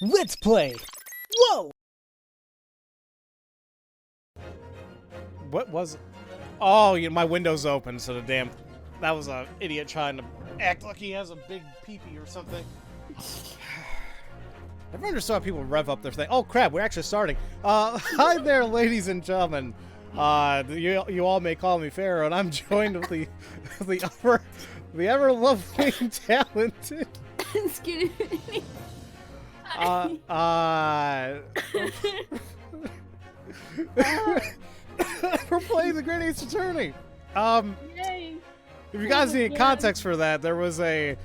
Let's play! Whoa! What was it? Oh, you know, my window's open, so the damn... That was an idiot trying to act like he has a big pee-pee or something. Never understood how people rev up their thing. Oh crap, we're actually starting. Hi there, ladies and gentlemen. You all may call me Pharaoh, and I'm joined with the ever lovely and talented. Excuse me. We're playing the Great Ace Attorney. Yay. If you guys need context for that, there was a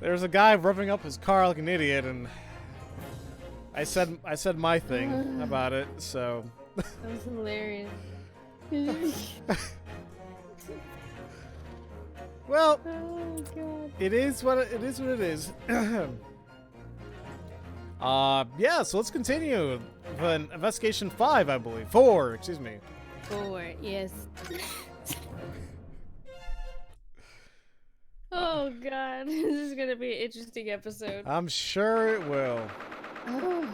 guy revving up his car like an idiot, and I said my thing about it. So That was hilarious. Well, Oh god. it is what it is. Yeah. So let's continue with investigation 5, I believe. 4, excuse me. 4, yes. Oh god, this is gonna be an interesting episode. I'm sure it will. Oh.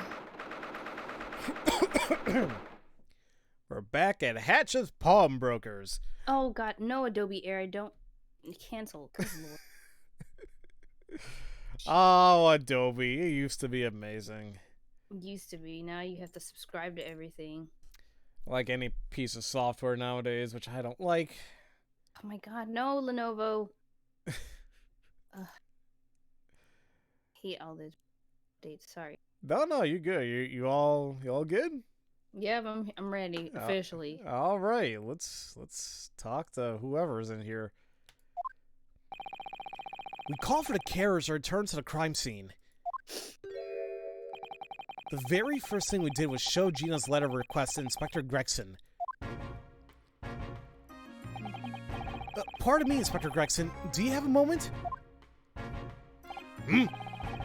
We're back at Hatch's Pawnbrokers. Oh god, no Adobe Air, I don't cancel. Good lord. Oh, Adobe, it used to be amazing. Used to be, now you have to subscribe to everything. Like any piece of software nowadays, which I don't like. Oh my god, no Lenovo. Hate all this dates, sorry. No, you good. You all good? Yeah, I'm ready, officially. All right, let's talk to whoever's in here. We call for the carriers to return to the crime scene. The very first thing we did was show Gina's letter of request to Inspector Gregson. Pardon me, Inspector Gregson. Do you have a moment?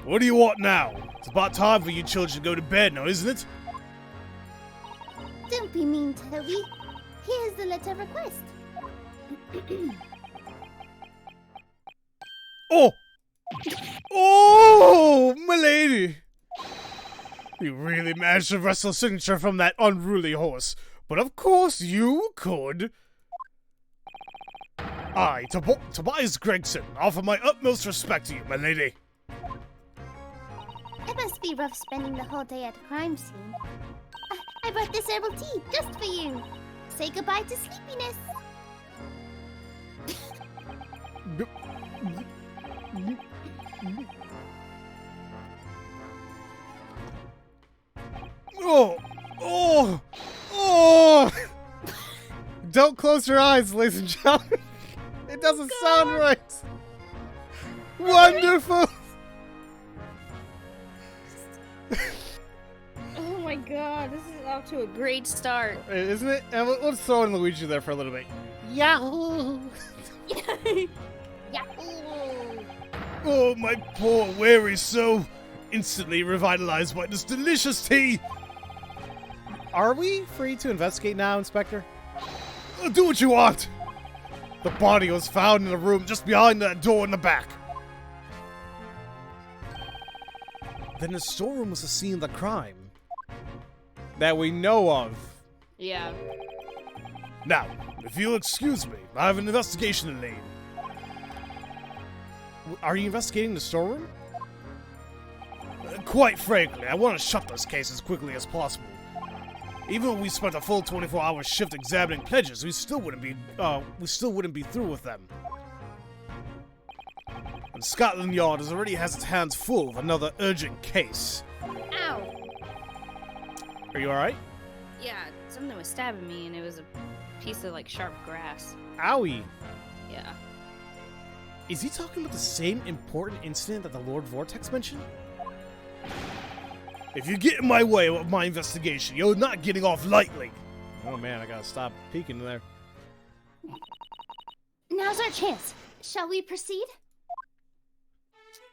What do you want now? It's about time for you children to go to bed now, isn't it? Don't be mean, Toby. Here's the letter of request. Oh, milady! You really managed to wrestle a signature from that unruly horse, but of course you could. I, Tobias Gregson, offer my utmost respect to you, milady. It must be rough spending the whole day at a crime scene. I brought this herbal tea just for you. Say goodbye to sleepiness. Oh! Don't close your eyes, ladies and gentlemen. It doesn't sound right. Wonderful. Oh my god, this is off to a great start. Isn't it? And let's throw in Luigi there for a little bit. Yahoo! Yahoo! Oh, my poor weary soul, instantly revitalized by this delicious tea. Are we free to investigate now, Inspector? Do what you want. The body was found in a room just behind that door in the back. Then the storeroom was the scene of the crime. That we know of. Yeah. Now, if you'll excuse me, I have an investigation to lead. Are you investigating the storeroom? Quite frankly, I want to shut this case as quickly as possible. Even if we spent a full 24-hour shift examining pledges, we still wouldn't be through with them. And Scotland Yard already has its hands full with another urgent case. Ow! Are you alright? Yeah, something was stabbing me and it was a piece of like sharp grass. Owie! Yeah. Is he talking about the same important incident that the Lord Vortex mentioned? If you get in my way of my investigation, you're not getting off lightly. Oh man, I gotta stop peeking there. Now's our chance. Shall we proceed?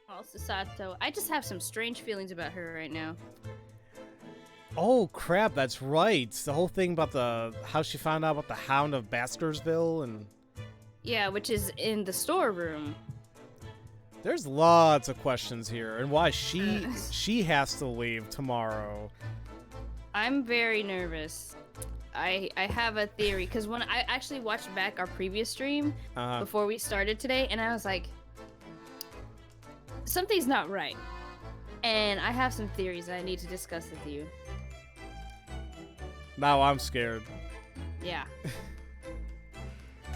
Oh, Sasato. I just have some strange feelings about her right now. Oh crap, that's right. The whole thing about how she found out about the Hound of Baskersville and... Yeah, which is in the storeroom. There's lots of questions here, and why she has to leave tomorrow. I'm very nervous. I have a theory, because when I actually watched back our previous stream before we started today, and I was like, something's not right. And I have some theories that I need to discuss with you. Now I'm scared. Yeah.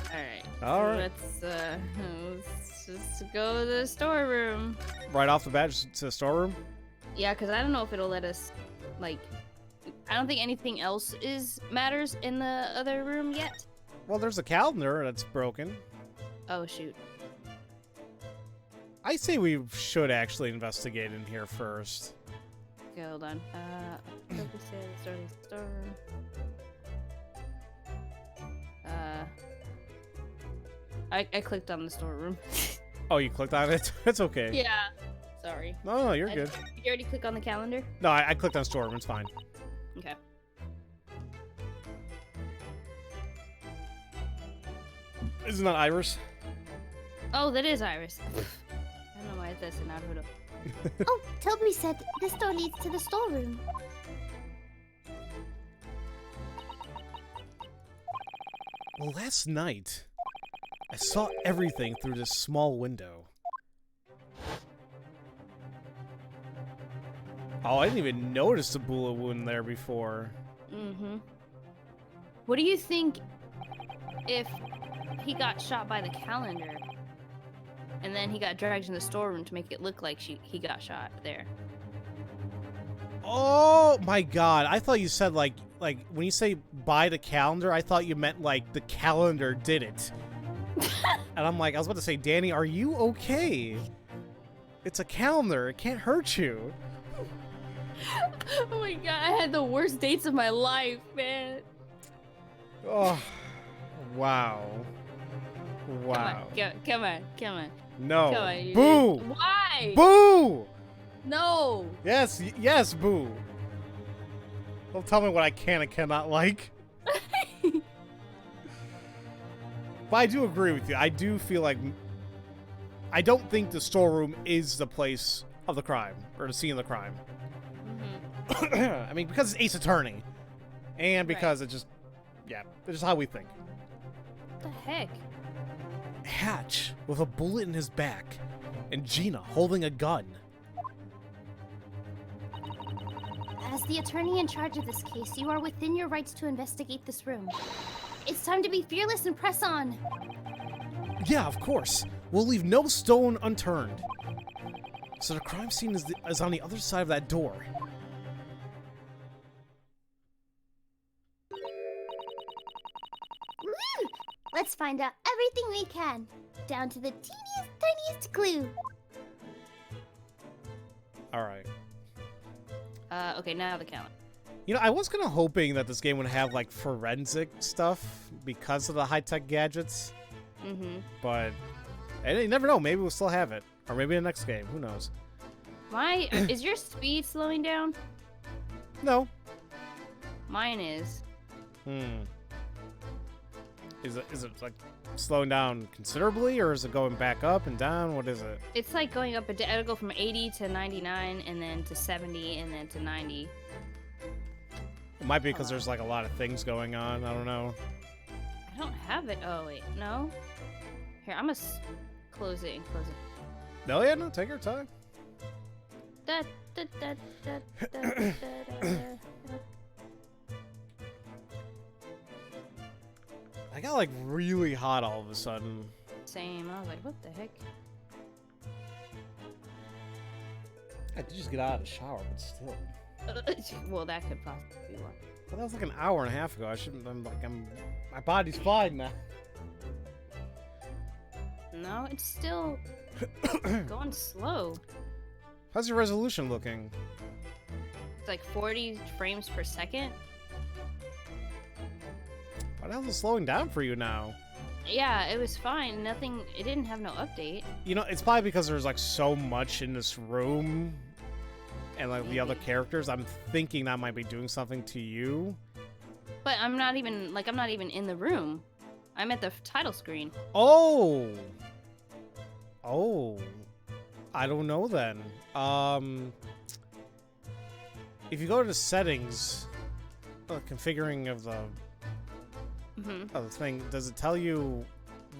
Alright. All right. Let's just go to the storeroom. Right off the bat, just to the storeroom? Yeah, because I don't know if it'll let us, like... I don't think anything else matters in the other room yet. Well, there's a calendar that's broken. Oh, shoot. I say we should actually investigate in here first. Okay, hold on. Storeroom. I clicked on the storeroom. Oh, you clicked on it? It's okay. Yeah. Sorry. No, you're good. Did you already click on the calendar? No, I clicked on storeroom. It's fine. Okay. Isn't that Iris? Oh, that is Iris. I don't know why that's an Naruto. Oh, Toby said this door leads to the storeroom. Well, last night, I saw everything through this small window. Oh, I didn't even notice the bullet wound there before. Mm-hmm. What do you think if he got shot by the calendar and then he got dragged in the storeroom to make it look like he got shot there? Oh my god, I thought you said like when you say by the calendar, I thought you meant like the calendar did it. And I'm like, I was about to say, Danny, are you okay? It's a calendar, it can't hurt you. Oh my god, I had the worst dates of my life, man. Oh, wow. Wow. Come on. No. Come on. Boo! Why? Boo! No. Yes, boo. Don't tell me what I can and cannot like. But I do agree with you. I do feel like... I don't think the storeroom is the place of the crime, or the scene of the crime. Mm-hmm. I mean, because it's Ace Attorney. And because it just... Yeah, it's just how we think. What the heck? Hatch with a bullet in his back, and Gina holding a gun. As the attorney in charge of this case, you are within your rights to investigate this room. It's time to be fearless and press on. Yeah, of course. We'll leave no stone unturned. So the crime scene is on the other side of that door. Woo! Let's find out everything we can, down to the teeniest, tiniest clue. All right. Okay, now the calendar. You know, I was kind of hoping that this game would have, like, forensic stuff because of the high-tech gadgets. Mm-hmm. But you never know. Maybe we'll still have it. Or maybe in the next game. Who knows? Is your speed slowing down? No. Mine is. Is it like slowing down considerably, or is it going back up and down? What is it? It's like going up it'll go from 80 to 99 and then to 70 and then to 90. It might be because there's like a lot of things going on. I don't know. I don't have it. Oh wait, no. Here, I'm gonna close it and close it. No, yeah, no, take your time. Da, da, da, da, da, da, da. I got like really hot all of a sudden. Same. I was like, what the heck? I did just get out of the shower, but still. Well, that could possibly be why. But that was like an hour and a half ago. I shouldn't. My body's fine now. No, it's still going slow. How's your resolution looking? It's like 40 frames per second. Why the hell is it slowing down for you now? Yeah, it was fine. Nothing. It didn't have no update. You know, it's probably because there's like so much in this room, and like the other characters. I'm thinking that might be doing something to you. But I'm not even in the room. I'm at the title screen. Oh. I don't know then. If you go to settings, configuring of the of the thing, does it tell you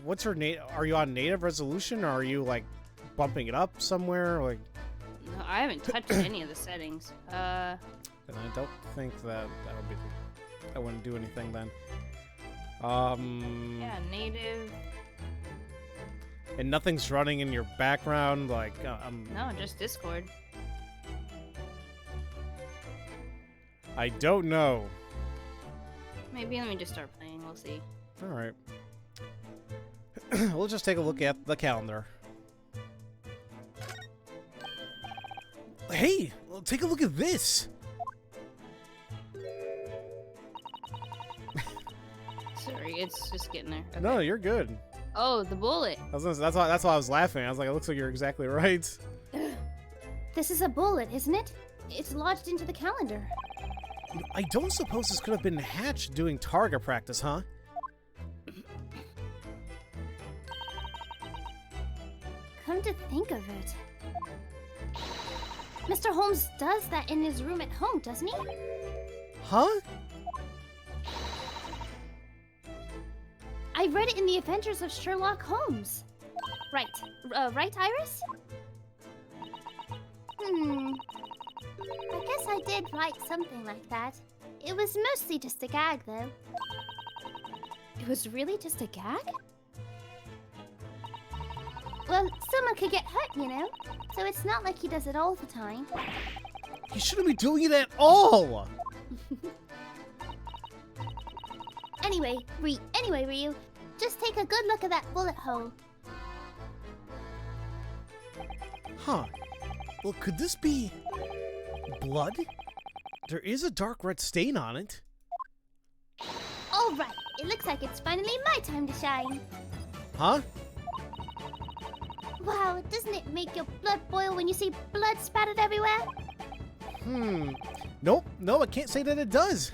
what's your are you on native resolution, or are you like bumping it up somewhere? Like, No, I haven't touched any of the settings. then I don't think that would be. I wouldn't do anything then. Yeah, native. And nothing's running in your background, like No, just Discord. I don't know. Maybe let me just start playing. We'll see. All right. We'll just take a look at the calendar. Hey, well, take a look at this. Sorry, it's just getting there. Okay. No, you're good. Oh, the bullet. That's why I was laughing. I was like, it looks like you're exactly right. This is a bullet, isn't it? It's lodged into the calendar. I don't suppose this could have been hatched doing target practice, huh? Come to think of it. Mr. Holmes does that in his room at home, doesn't he? Huh? I read it in the Adventures of Sherlock Holmes. Right. Right, Iris? I guess I did write something like that. It was mostly just a gag, though. It was really just a gag? Well, someone could get hurt, you know? So it's not like he does it all the time. You shouldn't be doing it at all! Anyway, Ryu, just take a good look at that bullet hole. Huh. Well, could this be blood? There is a dark red stain on it. Alright, it looks like it's finally my time to shine. Huh? Wow, doesn't it make your blood boil when you see blood spattered everywhere? Nope, no, I can't say that it does.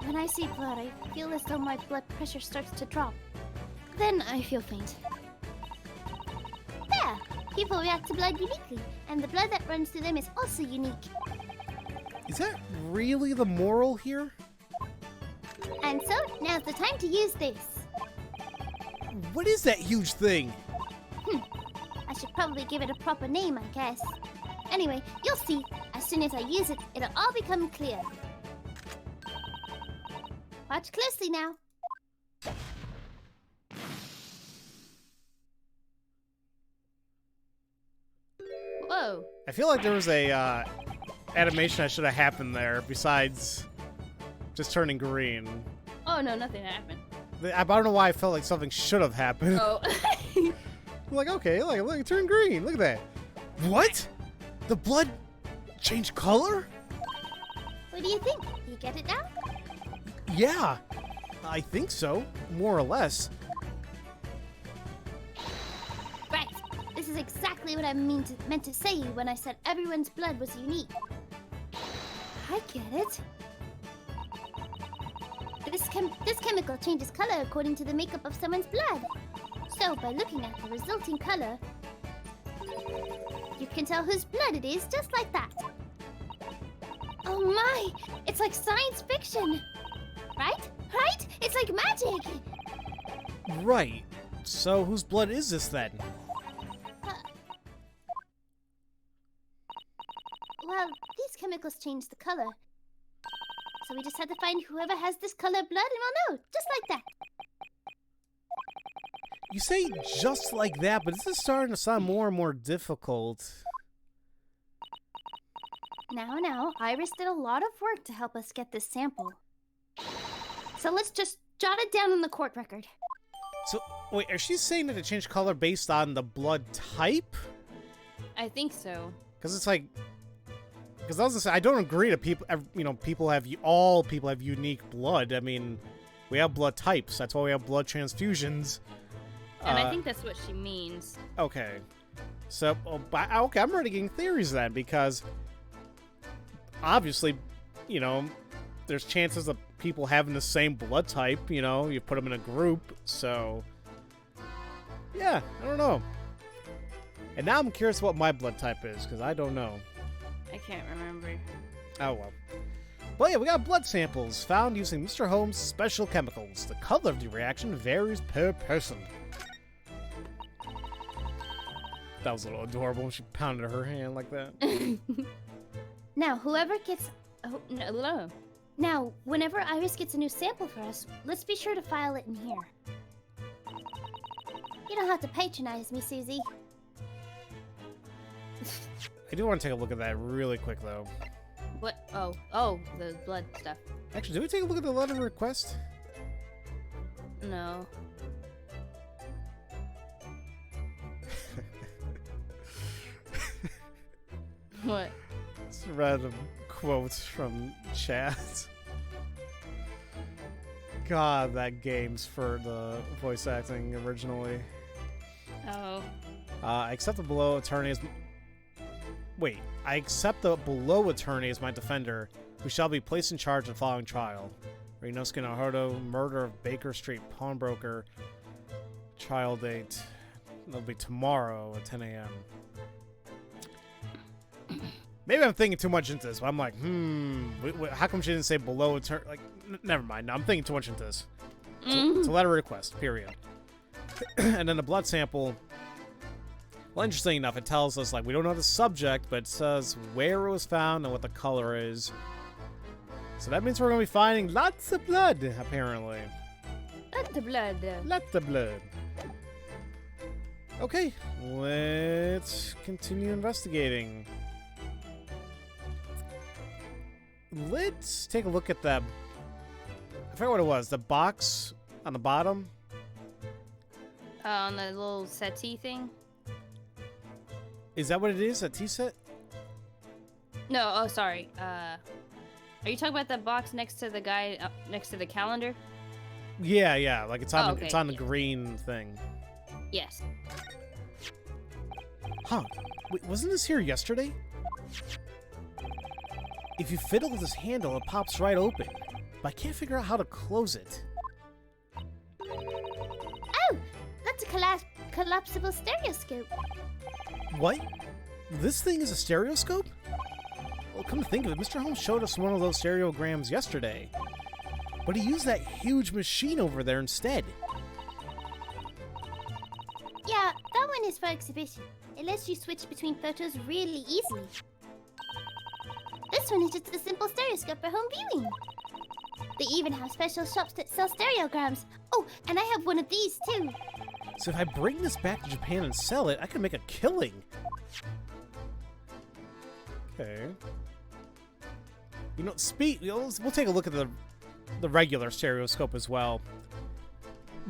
When I see blood, I feel as though my blood pressure starts to drop. Then I feel faint. There! People react to blood uniquely, and the blood that runs through them is also unique. Is that really the moral here? And so, now's the time to use this. What is that huge thing? I should probably give it a proper name, I guess. Anyway, you'll see. As soon as I use it, it'll all become clear. Watch closely now. Whoa. I feel like there was a animation that should have happened there besides just turning green. Oh no, nothing happened. I don't know why I felt like something should have happened. Oh. I'm like, okay, look, it turned green. Look at that. What? The blood changed color? What do you think? You get it now? Yeah, I think so, more or less. Right. This is exactly what I meant to say when I said everyone's blood was unique. I get it. This chemical changes color according to the makeup of someone's blood. So, by looking at the resulting color, you can tell whose blood it is just like that. Oh my! It's like science fiction! Right? Right? It's like magic! Right. So, whose blood is this then? Well, these chemicals change the color. So we just had to find whoever has this color blood and we'll know, just like that. You say just like that, but this is starting to sound more and more difficult. Now, Iris did a lot of work to help us get this sample. So let's just jot it down in the court record. So, wait, are she saying that it changed color based on the blood type? I think so. Because it's like... Because I was gonna say, I don't agree that people, all people have unique blood. I mean, we have blood types. That's why we have blood transfusions. And I think that's what she means. Okay. So, okay, I'm already getting theories then, because obviously, you know, there's chances of people having the same blood type, you know, you put them in a group, so... Yeah, I don't know. And now I'm curious what my blood type is, because I don't know. I can't remember. Oh well. But yeah, we got blood samples found using Mr. Holmes' special chemicals. The color of the reaction varies per person. That was a little adorable when she pounded her hand like that. Now, whoever gets... Oh, no. Now, whenever Iris gets a new sample for us, let's be sure to file it in here. You don't have to patronize me, Susie. I do want to take a look at that really quick, though. What? Oh, the blood stuff. Actually, did we take a look at the letter of request? No. What? It's a random quote from chat. God, that game's for the voice acting originally. Oh. I accept the below attorney as... Wait. I accept the below attorney as my defender, who shall be placed in charge of the following trial. Rinosuke Naruto, murder of Baker Street pawnbroker. Trial date. That'll be tomorrow at 10 a.m. Maybe I'm thinking too much into this, but I'm like, how come she didn't say below attorney? Like, never mind. No, I'm thinking too much into this. It's a letter of request, period. And then the blood sample. Well, interesting enough, it tells us, like, we don't know the subject, but it says where it was found and what the color is. So that means we're going to be finding lots of blood, apparently. Lots of blood. Lots of blood. Okay, let's continue investigating. Let's take a look at that. I forgot what it was. The box on the bottom. On the little settee thing? Is that what it is? A tea set? No, oh, sorry. Are you talking about the box next to the guy, next to the calendar? Yeah. Like it's on, okay. it's on the green thing. Yes. Huh. Wait, wasn't this here yesterday? If you fiddle with this handle, it pops right open. But I can't figure out how to close it. Oh! That's a collapsible stereoscope. What? This thing is a stereoscope? Well, come to think of it, Mr. Holmes showed us one of those stereograms yesterday. But he used that huge machine over there instead. Yeah, that one is for exhibition. It lets you switch between photos really easily. This one is just a simple stereoscope for home viewing. They even have special shops that sell stereograms. Oh, and I have one of these too. So if I bring this back to Japan and sell it, I can make a killing. Okay. You know, we'll take a look at the regular stereoscope as well.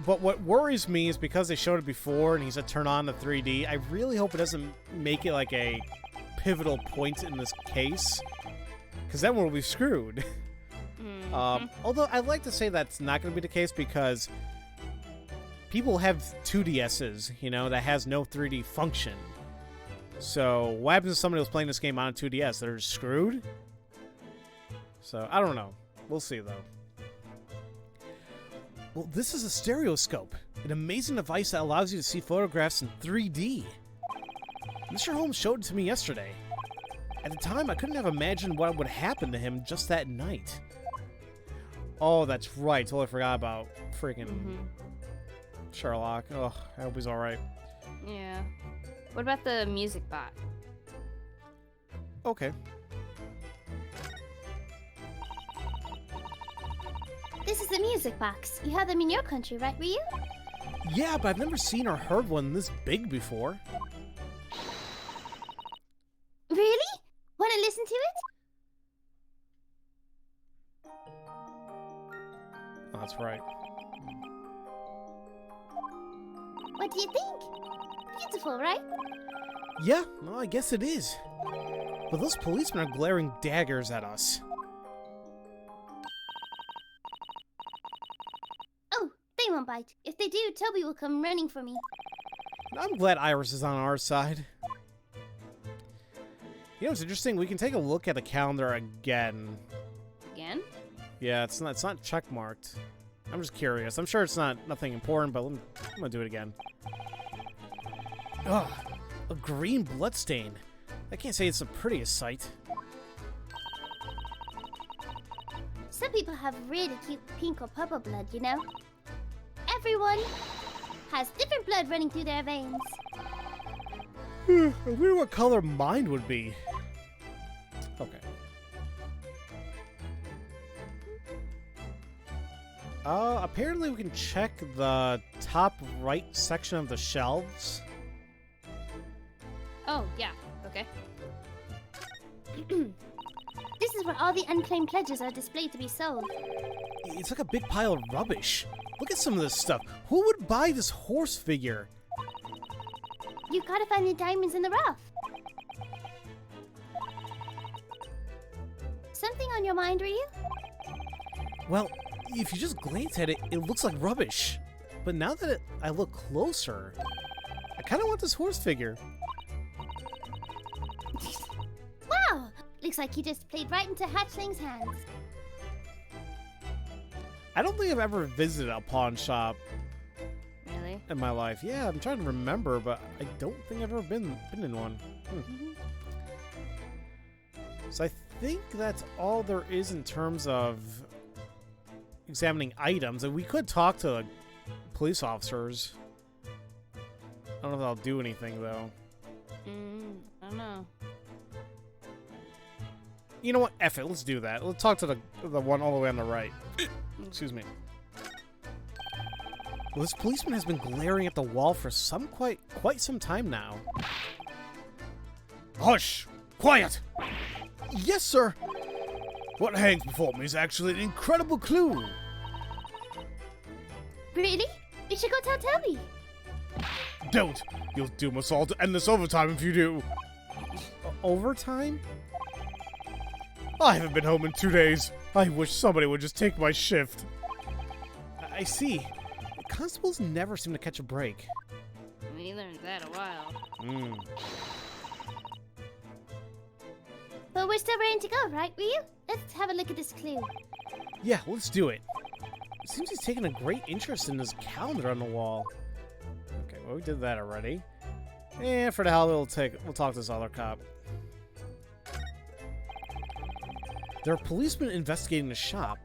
But what worries me is because they showed it before and he said turn on the 3D, I really hope it doesn't make it like a pivotal point in this case. Because then we'll be screwed. Although I'd like to say that's not going to be the case because people have 2DSs, you know, that has no 3D function. So what happens if somebody was playing this game on a 2DS? They're screwed? So I don't know. We'll see, though. Well, this is a stereoscope, an amazing device that allows you to see photographs in 3D. Mr. Holmes showed it to me yesterday. At the time, I couldn't have imagined what would happen to him just that night. Oh, that's right. Totally forgot about freaking Sherlock. Oh, I hope he's alright. Yeah. What about the music box? Okay. This is the music box. You had them in your country, right, Ryu? Yeah, but I've never seen or heard one this big before. Really? Want to listen to it? Oh, that's right. What do you think? Beautiful, right? Yeah, well, I guess it is. But those policemen are glaring daggers at us. Oh, they won't bite. If they do, Toby will come running for me. I'm glad Iris is on our side. You know, it's interesting. We can take a look at the calendar again. Again? Yeah, it's not checkmarked. I'm just curious. I'm sure it's nothing important, but I'm gonna do it again. Ugh. A green bloodstain. I can't say it's the prettiest sight. Some people have really cute pink or purple blood, you know? Everyone has different blood running through their veins. I wonder what color mine would be. Okay. Apparently we can check the top right section of the shelves. Oh, yeah. Okay. This is where all the unclaimed pledges are displayed to be sold. It's like a big pile of rubbish. Look at some of this stuff. Who would buy this horse figure? You gotta find the diamonds in the rough. Something on your mind, Ryu? Well, if you just glance at it, it looks like rubbish. But now that I look closer, I kind of want this horse figure. Wow! Looks like you just played right into Hatchling's hands. I don't think I've ever visited a pawn shop Really? in my life. Yeah, I'm trying to remember, but I don't think I've ever been in one. So I think that's all there is in terms of examining items. And we could talk to police officers. I don't know if that'll do anything, though. I don't know. You know what? F it. Let's do that. Let's talk to the one all the way on the right. Excuse me. Well, this policeman has been glaring at the wall for quite some time now. Hush! Quiet! Yes, sir! What hangs before me is actually an incredible clue. Really? We should go tell Toby. Don't! You'll doom us all to endless overtime if you do. Overtime? I haven't been home in 2 days. I wish somebody would just take my shift. I see. Constables never seem to catch a break. We learned that a while. But we're still ready to go, right, Ryu? Let's have a look at this clue. Yeah, let's do it. It seems he's taken a great interest in this calendar on the wall. Okay, well, we did that already. And for the hell, we'll talk to this other cop. There are policemen investigating the shop.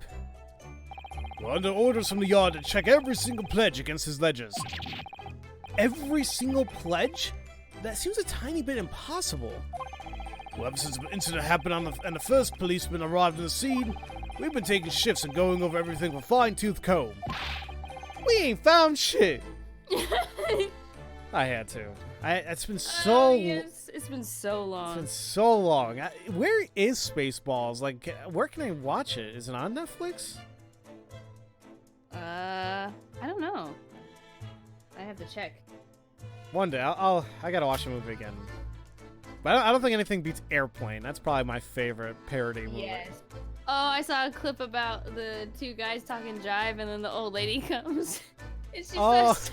We're under orders from the yard to check every single pledge against his ledgers. Every single pledge? That seems a tiny bit impossible. Well, ever since the incident happened and the first policeman arrived on the scene, we've been taking shifts and going over everything with a fine-tooth comb. We ain't found shit. I had to. It's been so. Yes. It's been so long. It's been so long. Where is Spaceballs? Like, where can I watch it? Is it on Netflix? I don't know. I have to check. One day, I gotta watch the movie again. But I don't think anything beats Airplane. That's probably my favorite parody movie. Yes. Oh, I saw a clip about the two guys talking jive, and then the old lady comes. And she starts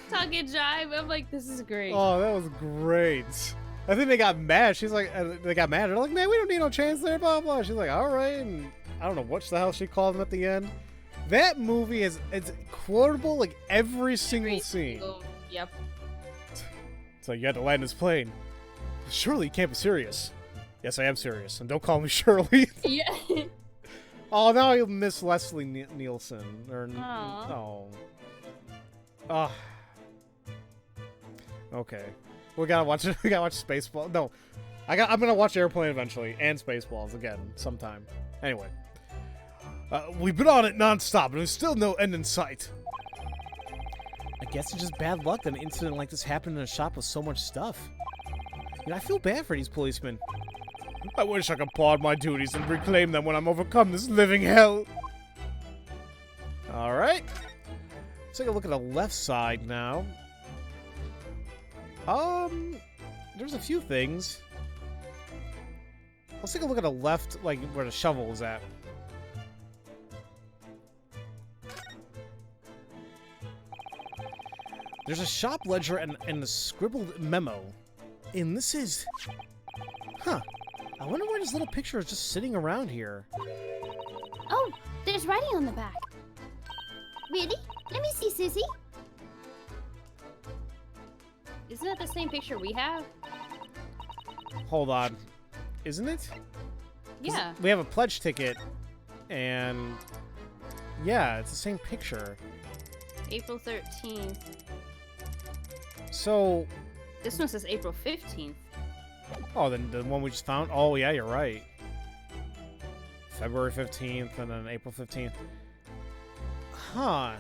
talking jive. I'm like, this is great. Oh, that was great. I think they got mad. She's like, they got mad. They're like, man, we don't need no chance there, blah, blah. She's like, all right. And I don't know what the hell she called him at the end. That movie it's quotable like every single scene. Yep. It's like, you had to land this plane. Surely you can't be serious. Yes, I am serious. And don't call me Shirley. Yeah. Oh, now you'll miss Leslie Nielsen. Or, Aww. oh. Oh. Okay. We gotta watch it. We gotta watch Spaceballs. No. I'm gonna watch Airplane eventually. And Spaceballs again. Sometime. Anyway. We've been on it non-stop, and there's still no end in sight. I guess it's just bad luck that an incident like this happened in a shop with so much stuff. You know, I feel bad for these policemen. I wish I could pardon my duties and reclaim them when I'm overcome this living hell. Alright. Let's take a look at the left side now. There's a few things. Let's take a look at the left, like, where the shovel is at. There's a shop ledger and a scribbled memo. And this is... Huh. I wonder why this little picture is just sitting around here. Oh, there's writing on the back. Really? Let me see, Susie. Isn't that the same picture we have? Hold on. Isn't it? 'Cause Yeah. we have a pledge ticket, and yeah, it's the same picture. April 13th. So, This one says April 15th. oh, then the one we just found? Oh, yeah, you're right. February 15th and then April 15th. Huh.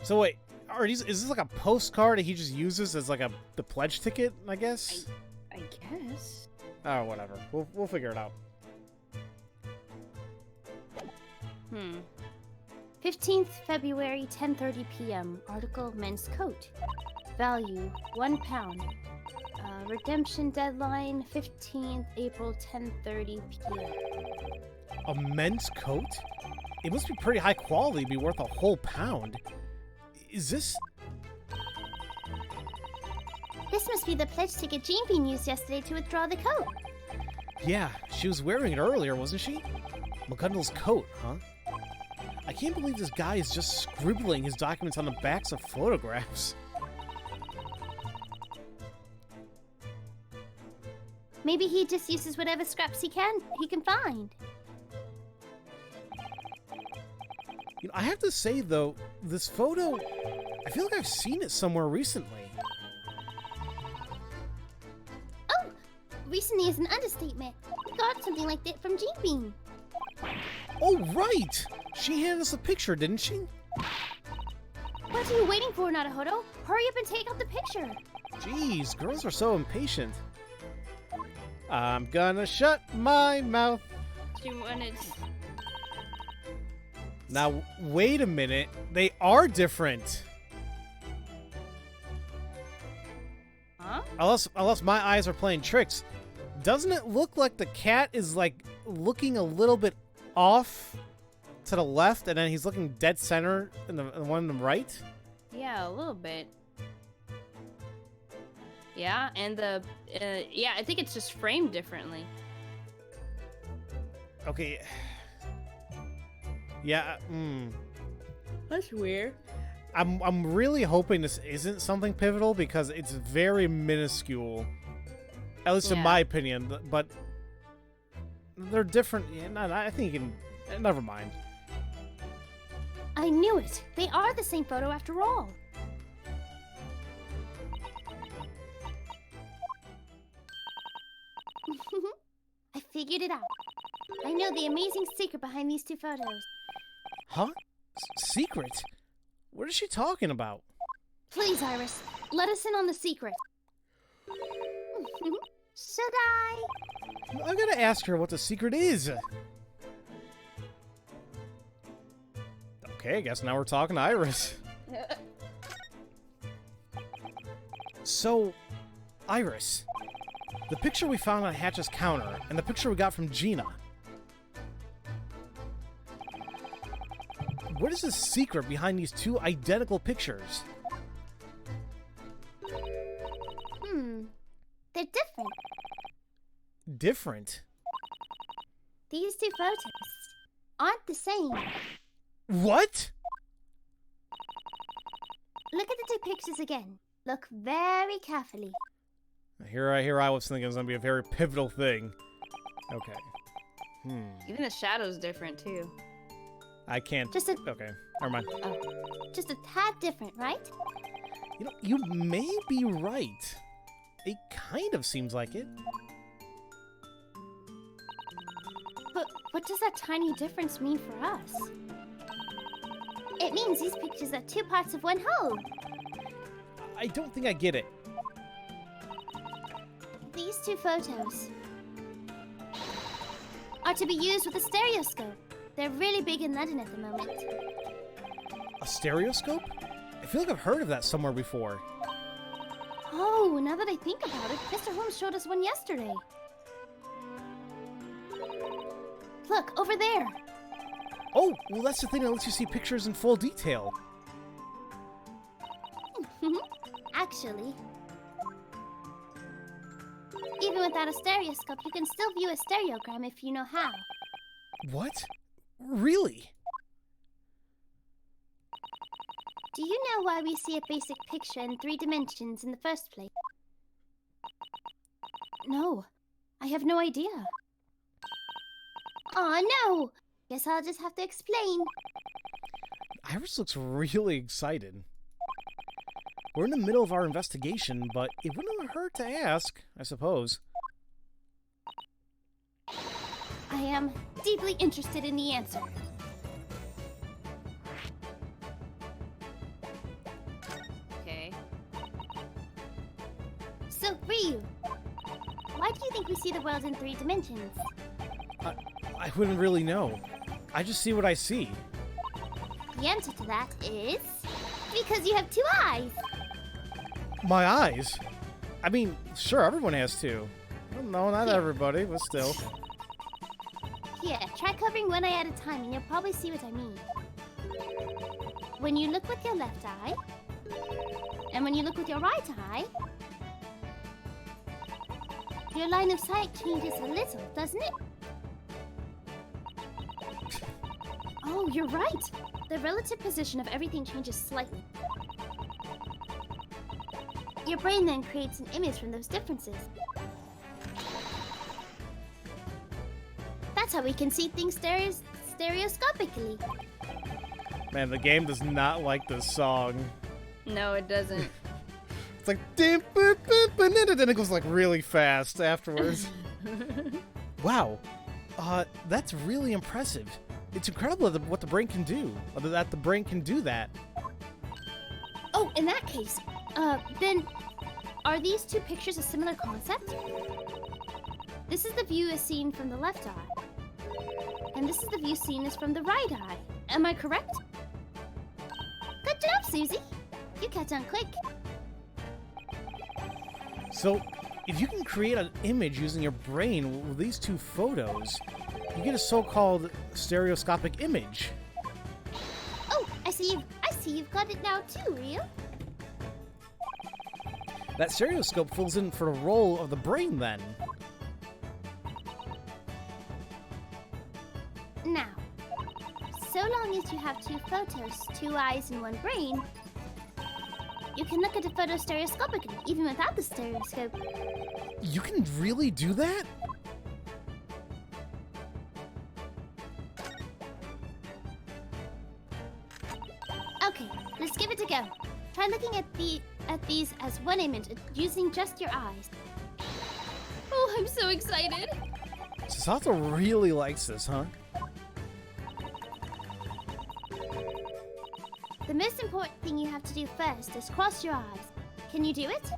So wait, is this like a postcard that he just uses as like the pledge ticket, I guess? I guess. Oh, whatever. We'll figure it out. 15th February, 10:30 p.m. Article men's coat. Value £1. Redemption deadline 15th April, 10:30 p.m. A men's coat? It must be pretty high quality to be worth a whole £1. Is this... This must be the pledge ticket Jean Bean used yesterday to withdraw the coat. Yeah, she was wearing it earlier, wasn't she? McCundle's coat, huh? I can't believe this guy is just scribbling his documents on the backs of photographs. Maybe he just uses whatever scraps he can find. You know, I have to say, though, this photo... I feel like I've seen it somewhere recently. Oh, recently is an understatement. We got something like that from Jean Bean. Oh, right! She handed us a picture, didn't she? What are you waiting for, Naruhodo? Hurry up and take out the picture. Jeez, girls are so impatient. I'm gonna shut my mouth. She wanted. Now, wait a minute. They are different. Huh? Unless my eyes are playing tricks. Doesn't it look like the cat is, like, looking a little bit off to the left, and then he's looking dead center in the one on the right? Yeah, a little bit. Yeah, and the yeah, I think it's just framed differently. Okay. Yeah, That's weird. I'm really hoping this isn't something pivotal because it's very minuscule. At least in Yeah. my opinion, but they're different. Yeah, no, I think you can. Never mind. I knew it. They are the same photo after all. I figured it out. I know the amazing secret behind these two photos. Huh? Secret? What is she talking about? Please, Iris, let us in on the secret. Should I? I gotta ask her what the secret is. Okay, I guess now we're talking to Iris. So, Iris, the picture we found on Hatch's counter and the picture we got from Gina. What is the secret behind these two identical pictures? They're different. Different? These two photos aren't the same. What? Look at the two pictures again. Look very carefully. Here I was thinking it was gonna be a very pivotal thing. Okay. Even the shadow's different too. I can't. Just a Okay, never mind. just a tad different, right? You know, you may be right. It kind of seems like it. But what does that tiny difference mean for us? It means these pictures are two parts of one whole. I don't think I get it. These two photos are to be used with a stereoscope. They're really big in London at the moment. A stereoscope? I feel like I've heard of that somewhere before. Oh, now that I think about it, Mr. Holmes showed us one yesterday. Look, over there. Oh, well that's the thing that lets you see pictures in full detail. Actually, even without a stereoscope, you can still view a stereogram if you know how. What? Really? Do you know why we see a basic picture in 3 dimensions in the first place? No, I have no idea. Aw, no! Guess I'll just have to explain. Iris looks really excited. We're in the middle of our investigation, but it wouldn't hurt to ask, I suppose. I am deeply interested in the answer. Okay. So, Ryu, why do you think we see the world in 3 dimensions? I wouldn't really know. I just see what I see. The answer to that is because you have 2 eyes. My eyes? I mean, sure, everyone has 2. Well, no, not Here. everybody, but still. Here, try covering one eye at a time and you'll probably see what I mean. When you look with your left eye, and when you look with your right eye, your line of sight changes a little, doesn't it? Oh, you're right. The relative position of everything changes slightly. Your brain then creates an image from those differences. That's how we can see things stereoscopically. Man, the game does not like this song. No, it doesn't. It's like, dim, boop, boop, and then it goes like really fast afterwards. Wow. That's really impressive. It's incredible what the brain can do. That the brain can do that. Oh, in that case, then are these 2 pictures a similar concept? This is the view as seen from the left eye. And this is the view seen as from the right eye. Am I correct? Good job, Susie. You catch on quick. So, if you can create an image using your brain with these 2 photos, you get a so-called stereoscopic image. Oh, I see you've got it now too, Ryu. That stereoscope fills in for the role of the brain then. Now, so long as you have 2 photos, 2 eyes, and 1 brain, you can look at a photo stereoscopically, even without the stereoscope. You can really do that? Okay, let's give it a go. Try looking at these as one image using just your eyes. Oh, I'm so excited. Sato really likes this, huh? The most important thing you have to do first is cross your eyes. Can you do it?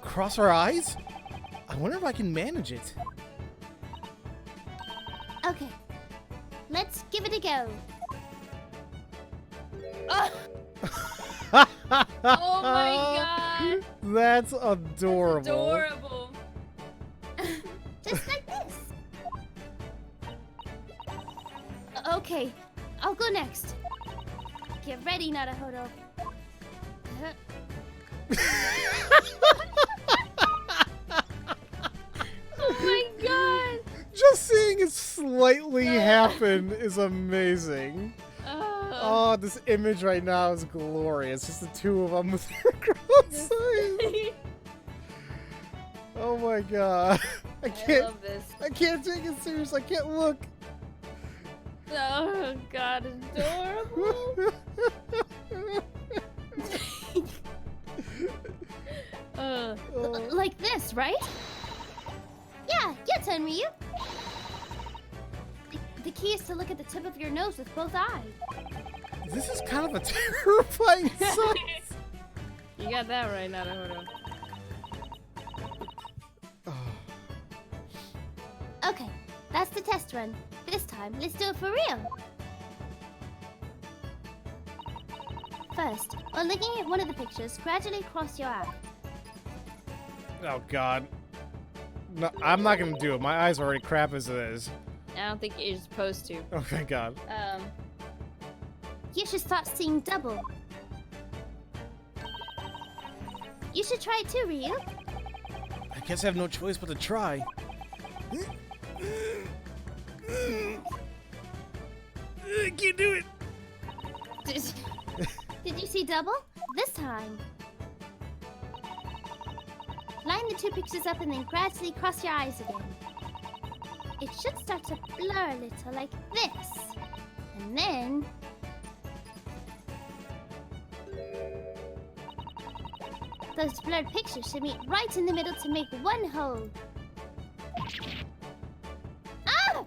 Cross our eyes? I wonder if I can manage it. Okay, let's give it a go. Oh my god. That's adorable. Adorable. Just like this. Okay, I'll go next. Get ready, Naruhodo. Oh my god. Just seeing it slightly happen is amazing. Oh, this image right now is glorious. Just the 2 of them with their cross eyes. Oh my god. I I love this. I can't take it serious. I can't look. Oh god, adorable. Like this, right? Yeah, your turn, Ryu. The key is to look at the tip of your nose with both eyes. This is kind of a terrifying sight. You got that right, Naruhodo. Okay, that's the test run. This time, let's do it for real. First, while looking at one of the pictures, gradually cross your eye. Oh god. No, I'm not gonna do it. My eyes are already crap as it is. I don't think you're supposed to. Oh thank god. You should start seeing double. You should try it too, Ryu. I guess I have no choice but to try. I can't do it. Did you see double? This time. Line the two pictures up and then gradually cross your eyes again. It should start to blur a little like this. And then... those blurred pictures should meet right in the middle to make one whole. Ah!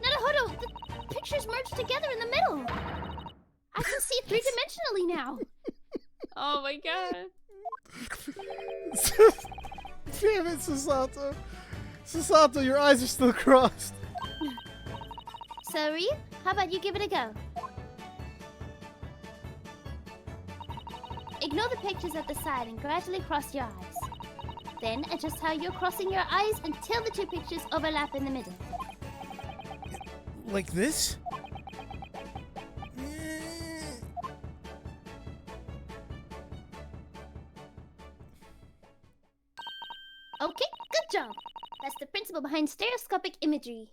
Naruhodo, the pictures merged together in the middle. I can see three-dimensionally now. Oh my god. Damn it, Susato. Susato, your eyes are still crossed. So, Ryu, how about you give it a go? Ignore the pictures at the side and gradually cross your eyes. Then adjust how you're crossing your eyes until the two pictures overlap in the middle. Like this? Okay, good job. That's the principle behind stereoscopic imagery.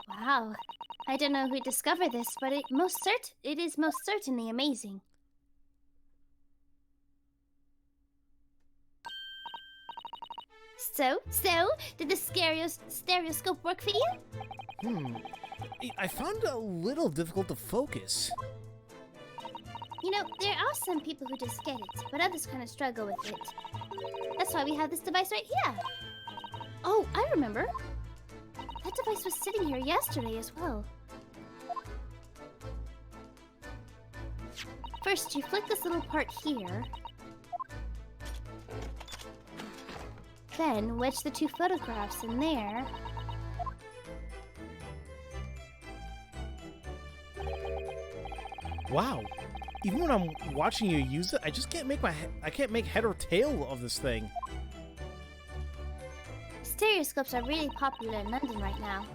Wow, I don't know who discovered this, but it is most certainly amazing. So, did the stereoscope work for you? I found it a little difficult to focus. You know, there are some people who just get it, but others kind of struggle with it. That's why we have this device right here. Oh, I remember. That device was sitting here yesterday as well. First, you flick this little part here. Then, wedge the two photographs in there. Wow. Even when I'm watching you use it, I just can't make I can't make head or tail of this thing. Stereoscopes are really popular in London right now.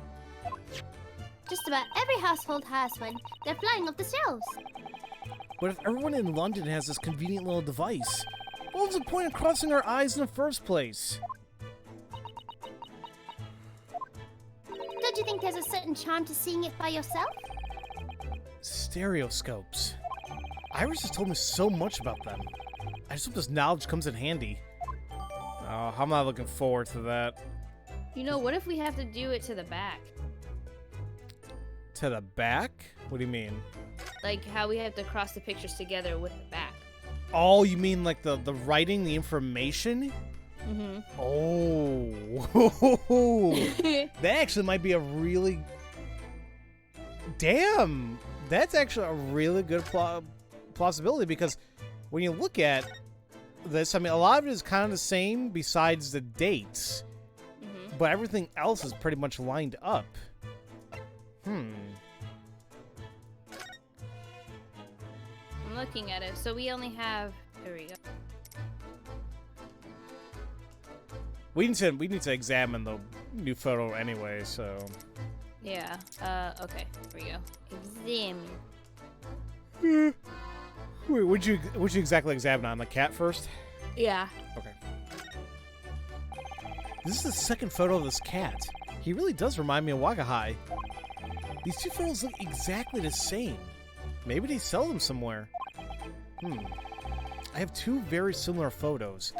Just about every household has one. They're flying off the shelves. But if everyone in London has this convenient little device, what was the point of crossing our eyes in the first place? Don't you think there's a certain charm to seeing it by yourself? Stereoscopes. Iris has told me so much about them. I just hope this knowledge comes in handy. Oh, I'm not looking forward to that. You know, what if we have to do it to the back? To the back? What do you mean? Like how we have to cross the pictures together with the back. Oh, you mean like the writing, the information? Mm-hmm. Oh. That actually might be a really... Damn! That's actually a really good plausibility, because when you look at this, I mean, a lot of it is kind of the same besides the dates. Mm-hmm. But everything else is pretty much lined up. I'm looking at it. So we only have... There we go. We need to examine the new photo anyway, so... Yeah. Okay. Here we go. Examine. Wait, would you exactly examine on the cat first? Yeah. Okay. This is the second photo of this cat. He really does remind me of Wagahai. These two photos look exactly the same. Maybe they sell them somewhere. I have two very similar photos.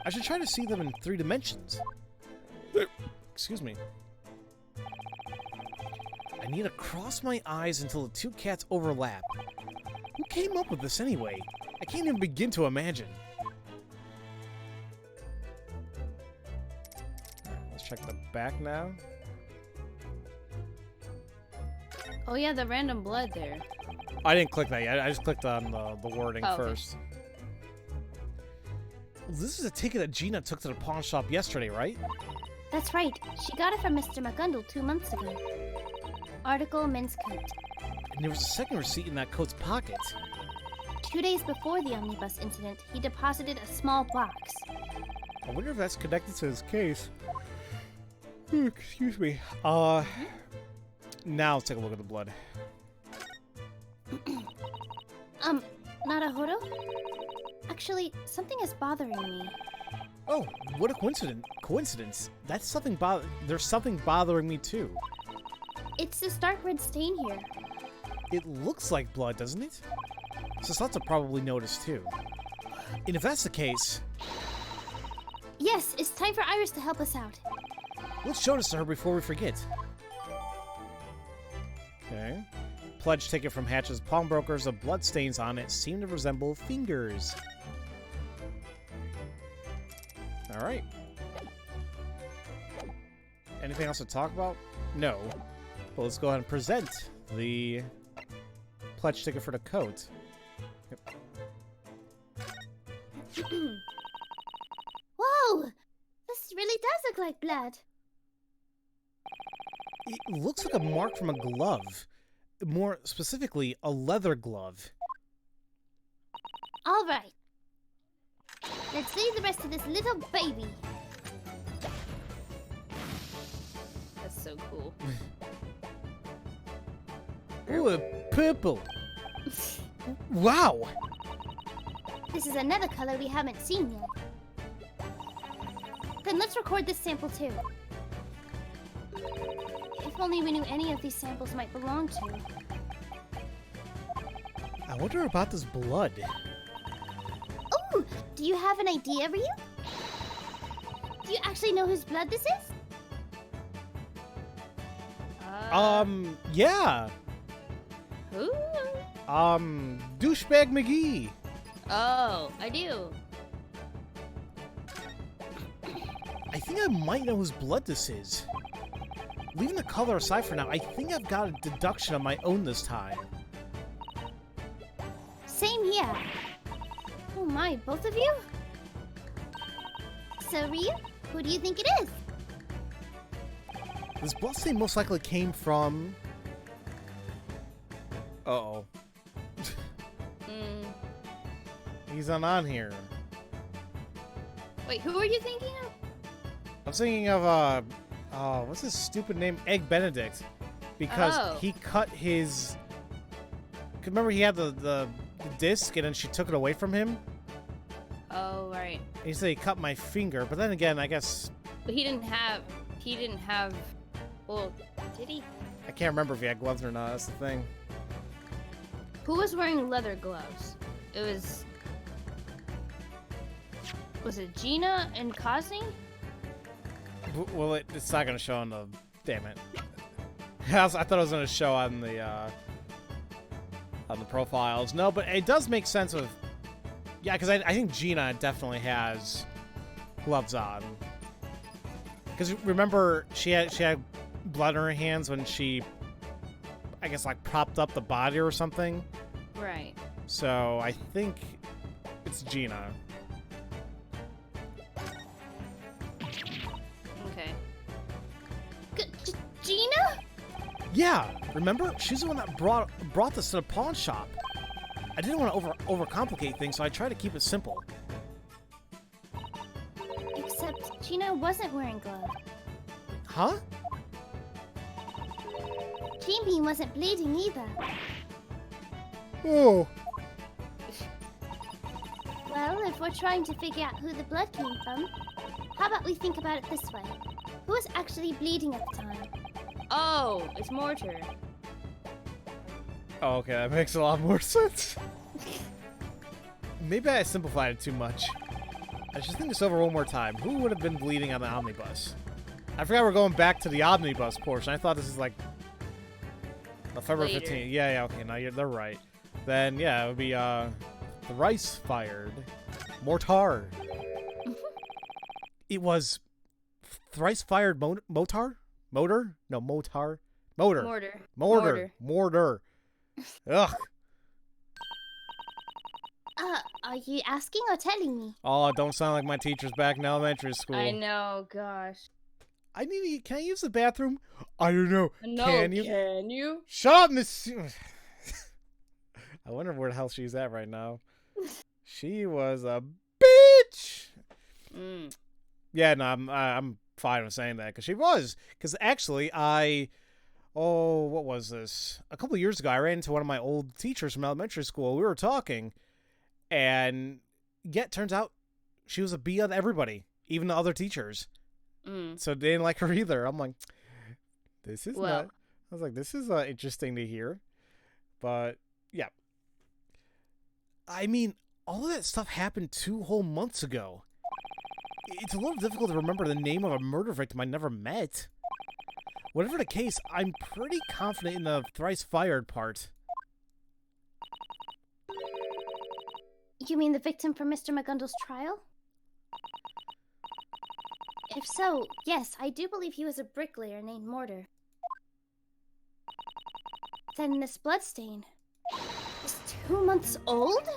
I should try to see them in 3 dimensions. Excuse me. I need to cross my eyes until the two cats overlap. Who came up with this anyway? I can't even begin to imagine. Alright, let's check the back now. Oh yeah, the random blood there. I didn't click that yet. I just clicked on the wording okay. first. This is a ticket that Gina took to the pawn shop yesterday, right? That's right. She got it from Mr. McGundle 2 months ago. Article men's coat. And there was a second receipt in that coat's pocket. 2 days before the omnibus incident, he deposited a small box. I wonder if that's connected to his case. Excuse me. Now let's take a look at the blood. Naruhodo? Actually, something is bothering me. Oh, what a coincidence. That's something there's something bothering me too. It's this dark red stain here. It looks like blood, doesn't it? So Santa probably noticed too. And if that's the case, Yes, it's time for Iris to help us out. let's show this to her before we forget. Okay. Pledge ticket from Hatch's pawnbrokers. The blood stains on it seem to resemble fingers. Alright. Anything else to talk about? No. Well, let's go ahead and present the pledge ticket for the coat. Yep. Whoa! This really does look like blood. It looks like a mark from a glove. More specifically, a leather glove. All right. Let's leave the rest to this little baby. That's so cool. Ooh, a purple. Wow! This is another color we haven't seen yet. Then let's record this sample too. If only we knew any of these samples might belong to. I wonder about this blood. Oh, do you have an idea, Ryu? Do you actually know whose blood this is? Yeah. Who? Douchebag McGee. Oh, I do. I think I might know whose blood this is. Leaving the color aside for now, I think I've got a deduction of my own this time. Same here. Oh my, both of you? So, Ryu, who do you think it is? This bloodstain most likely came from... Uh-oh. He's not on here. Wait, who are you thinking of? I'm thinking of, what's his stupid name? Egg Benedict. Because Oh. he cut his... Remember he had the disc and then she took it away from him? Oh, right. And he said he cut my finger, but then again, I guess... But he didn't have, well, did he? I can't remember if he had gloves or not, that's the thing. Who was wearing leather gloves? It was it Gina and Kazi? Well, it's not going to show on the... Damn it. I thought it was going to show on the profiles. No, but it does make sense with... Yeah, because I think Gina definitely has gloves on. Because remember, she had blood in her hands when she, I guess, like, propped up the body or something. Right. So I think it's Gina. Okay. Gina? Yeah, remember? She's the one that brought this to the pawn shop. I didn't want to overcomplicate things, so I tried to keep it simple. Except Gina wasn't wearing gloves. Huh? Jamie wasn't bleeding either. Oh. Well, if we're trying to figure out who the blood came from, how about we think about it this way? Who was actually bleeding at the time? Oh, it's Mortar. Oh, okay, that makes a lot more sense. Maybe I simplified it too much. I should think this over one more time. Who would have been bleeding on the omnibus? I forgot we're going back to the omnibus portion. I thought this is like February Later. 15th. Yeah, okay, now they're right. Then, yeah, it would be, thrice fired. Mortar. It was thrice fired motor? Motor? No, motor. Motor. Mortar. Mortar. Ugh. Are you asking or telling me? Oh, don't sound like my teachers back in elementary school. I know, gosh. Can I use the bathroom? I don't know. No, Can you? Can you? Shut up, Miss. I wonder where the hell she's at right now. She was a bitch. Yeah, no, I'm fine with saying that because she was. Because actually, what was this? A couple of years ago, I ran into one of my old teachers from elementary school. We were talking, and yet turns out she was a B on everybody, even the other teachers. So they didn't like her either. I'm like, this is not. I was like, this is interesting to hear. But, yeah. I mean, all of that stuff happened 2 whole months ago. It's a little difficult to remember the name of a murder victim I never met. Whatever the case, I'm pretty confident in the thrice fired part. You mean the victim from Mr. McGundle's trial? If so, yes, I do believe he was a bricklayer named Mortar. Then this bloodstain is 2 months old?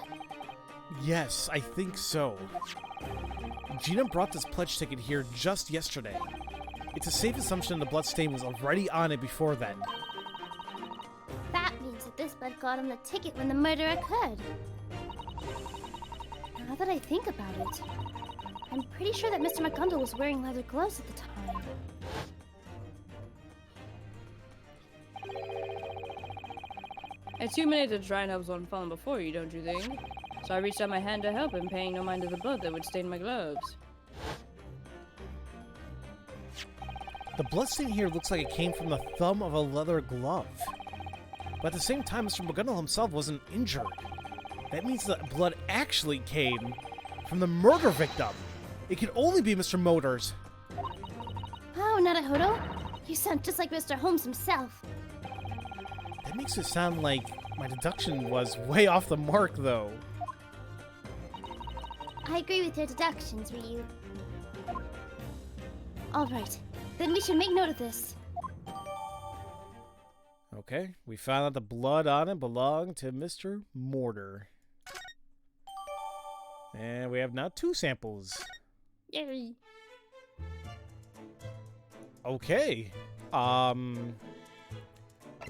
Yes, I think so. Gina brought this pledge ticket here just yesterday. It's a safe assumption the bloodstain was already on it before then. That means that this blood got him the ticket when the murder occurred. Now that I think about it, I'm pretty sure that Mr. McGundle was wearing leather gloves at the time. It's human to try and help someone fallen before you, don't you think? So I reached out my hand to help him, paying no mind to the blood that would stain my gloves. The bloodstain here looks like it came from the thumb of a leather glove. But at the same time, Mr. McGundle himself wasn't injured. That means the blood actually came from the murder victim. It can only be Mr. Motors. Oh, Narahodo, you sound just like Mr. Holmes himself. That makes it sound like my deduction was way off the mark, though. I agree with your deductions, Ryu. Alright, then we should make note of this. Okay, we found out the blood on it belonged to Mr. Mortar. And we have now 2 samples. Yay! Okay. Let's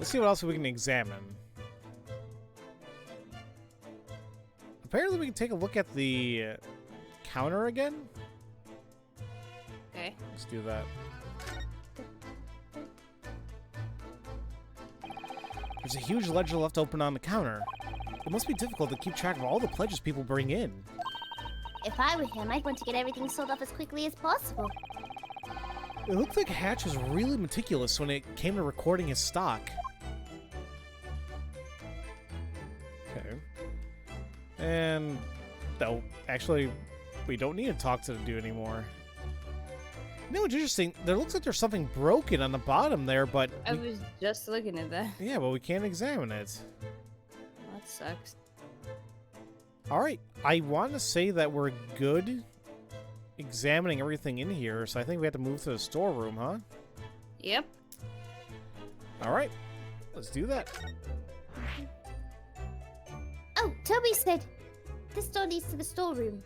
see what else we can examine. Apparently we can take a look at the counter again. Okay. Let's do that. There's a huge ledger left open on the counter. It must be difficult to keep track of all the pledges people bring in. If I were him, I'd want to get everything sold off as quickly as possible. It looks like Hatch was really meticulous when it came to recording his stock. Okay. And... oh, actually, we don't need to talk to the dude anymore. You know what's interesting? There looks like there's something broken on the bottom there, but... I was just looking at that. yeah, but we can't examine it. That sucks. Alright, I want to say that we're good examining everything in here, so I think we have to move to the storeroom, huh? Yep. Alright, let's do that. Oh, Toby said this door leads to the storeroom.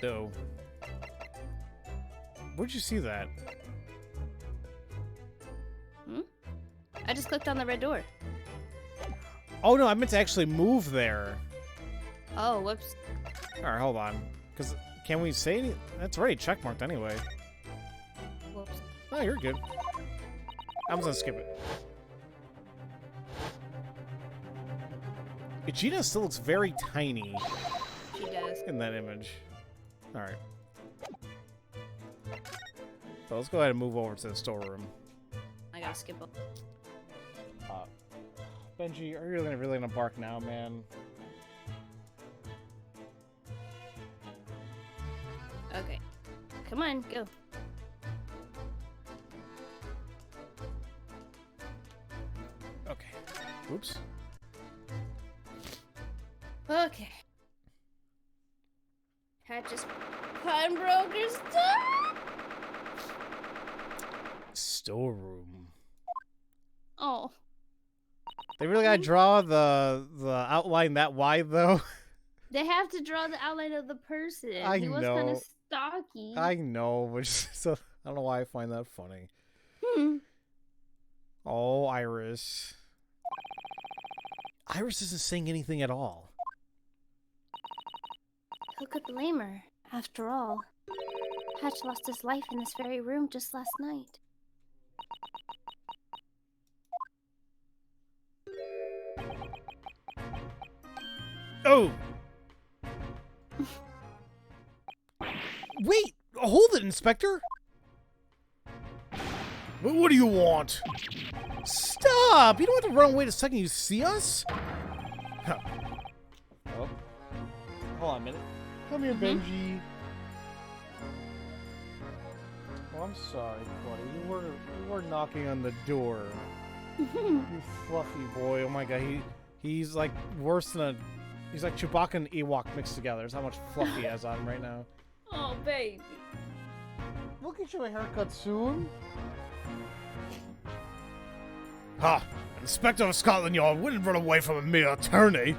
So, where'd you see that? I just clicked on the red door. Oh no, I meant to actually move there. Oh, whoops. Alright, hold on. Because, can we say any... that's already checkmarked anyway. Whoops. Oh, you're good. I'm just gonna skip it. Gina still looks very tiny She does. in that image. Alright. So let's go ahead and move over to the storeroom. I gotta skip up. Benji, are you really gonna bark now, man? Okay. Come on, go. Okay. Oops. Okay. Had just pine broke her stuff. Storeroom. Oh. They really gotta draw the outline that wide, though. They have to draw the outline of the person. I He was know. kind of stocky. I know, but so I don't know why I find that funny. Oh, Iris. Iris isn't saying anything at all. Who could blame her? After all, Hatch lost his life in this very room just last night. Oh! Wait! Hold it, Inspector! What do you want? Stop! You don't have to run away the second you see us. Huh. Oh. Hold on a minute. Come here, Benji. Oh, I'm sorry, buddy. You were knocking on the door. You fluffy boy. Oh my god, he's like worse than a... He's like Chewbacca and Ewok mixed together. That's how much fluff he has on him right now. Oh, baby. We'll get you a haircut soon. Ha! Inspector of Scotland Yard wouldn't run away from a mere attorney.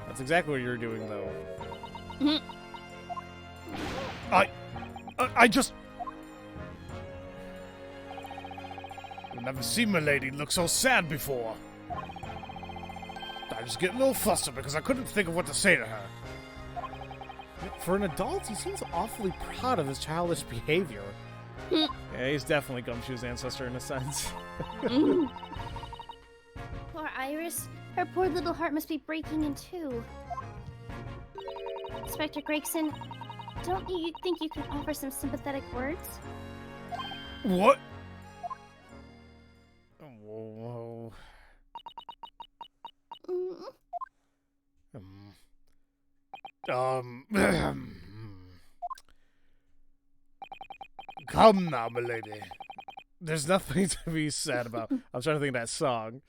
That's exactly what you're doing, though. I just... I've never seen my lady look so sad before. I just get a little flustered because I couldn't think of what to say to her. For an adult, he seems awfully proud of his childish behavior. Yeah, he's definitely Gumshoe's ancestor in a sense. Poor Iris. Her poor little heart must be breaking in two. Inspector Gregson, don't you think you can offer some sympathetic words? What? Whoa. Come now, milady. There's nothing to be sad about. I'm trying to think of that song.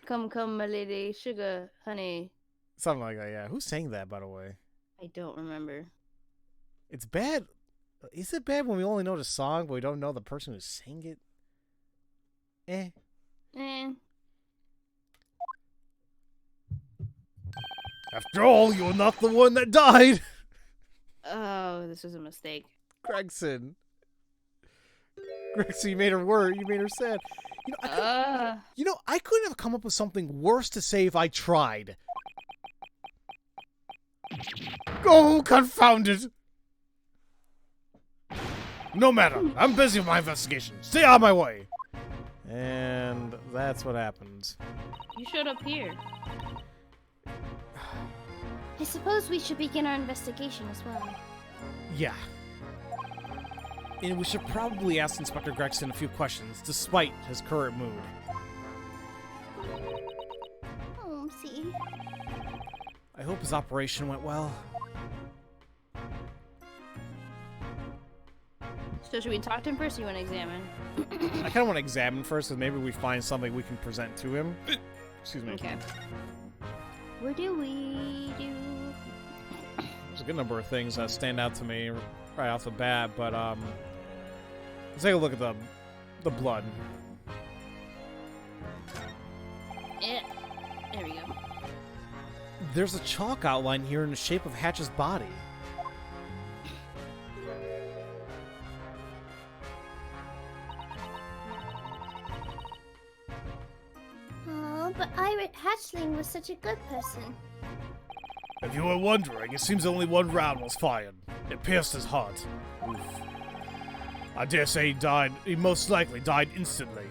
Come, my lady, sugar, honey. Something like that, yeah. Who sang that, by the way? I don't remember. It's bad. Is it bad when we only know the song, but we don't know the person who sang it? After all, you're not the one that died. Oh, this was a mistake. Gregson, you made her worried. You made her sad. I couldn't have come up with something worse to say if I tried. Oh, confound it! No matter. I'm busy with my investigation. Stay out of my way. And that's what happens. You showed up here. I suppose we should begin our investigation as well. Yeah. And we should probably ask Inspector Gregson a few questions, despite his current mood. Oh, see. I hope his operation went well. So should we talk to him first, or you want to examine? I kind of want to examine first, because maybe we find something we can present to him. Excuse me. Okay. What do we do? There's a good number of things that stand out to me right off the bat, but let's take a look at the blood. Yeah. There we go. There's a chalk outline here in the shape of Hatch's body. Oh, but Iris Hatchling was such a good person. If you were wondering, it seems only one round was fired. It pierced his heart. Oof. I dare say he most likely died instantly.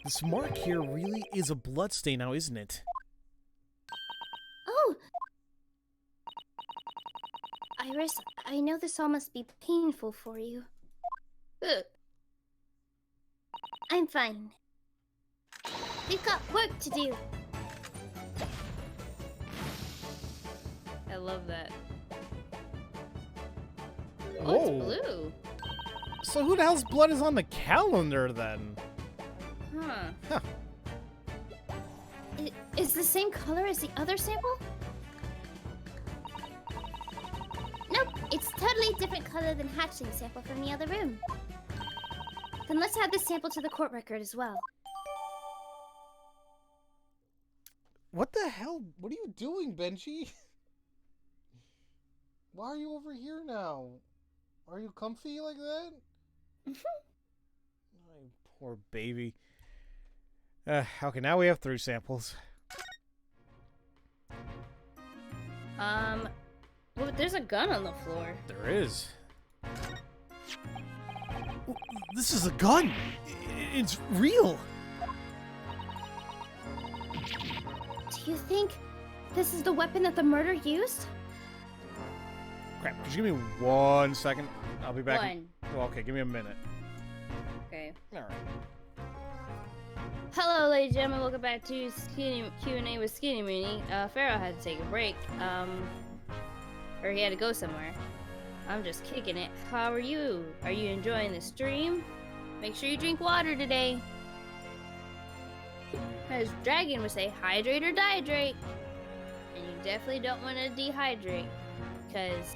This mark here really is a bloodstain now, isn't it? Oh! Iris, I know this all must be painful for you. Ugh. I'm fine. We've got work to do. I love that. Oh, Whoa. it's blue. So who the hell's blood is on the calendar then? Huh. Is the same color as the other sample? Nope, it's totally different color than Hatchling's sample from the other room. Then let's add this sample to the court record as well. What the hell? What are you doing, Benji? Why are you over here now? Are you comfy like that? Oh, poor baby. Okay, now we have 3 samples. Well, there's a gun on the floor. There is. This is a gun! It's real! Do you think this is the weapon that the murder used? Crap, could you give me 1 second? I'll be back. One. Well, okay, give me a minute. Okay. Alright. Hello, ladies and gentlemen. Welcome back to Q&A with Skinny Mini. Pharaoh had to take a break. Or he had to go somewhere. I'm just kicking it. How are you? Are you enjoying the stream? Make sure you drink water today. As Dragon would say, hydrate or dehydrate. And you definitely don't want to dehydrate. Because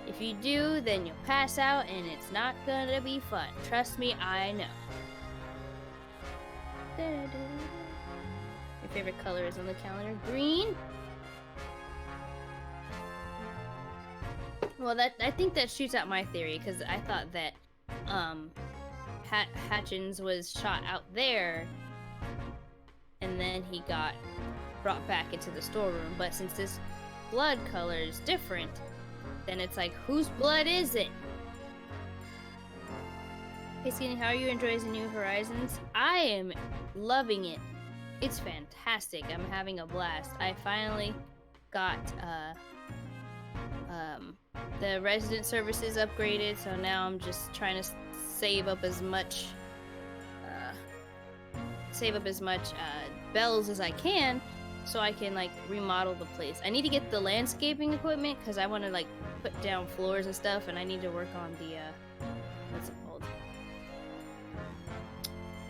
if you do, then you'll pass out and it's not gonna be fun. Trust me, I know. Your favorite color is on the calendar. Green? Well, I think that shoots out my theory, because I thought that Hatchins was shot out there, and then he got brought back into the storeroom. But since this blood color is different, then it's like, whose blood is it? Hey Skinny, how are you enjoying the New Horizons? I am loving it. It's fantastic. I'm having a blast. I finally got the resident services upgraded, so now I'm just trying to save up as much bells as I can, so I can like remodel the place. I need to get the landscaping equipment because I want to like put down floors and stuff, and I need to work on the what's it called?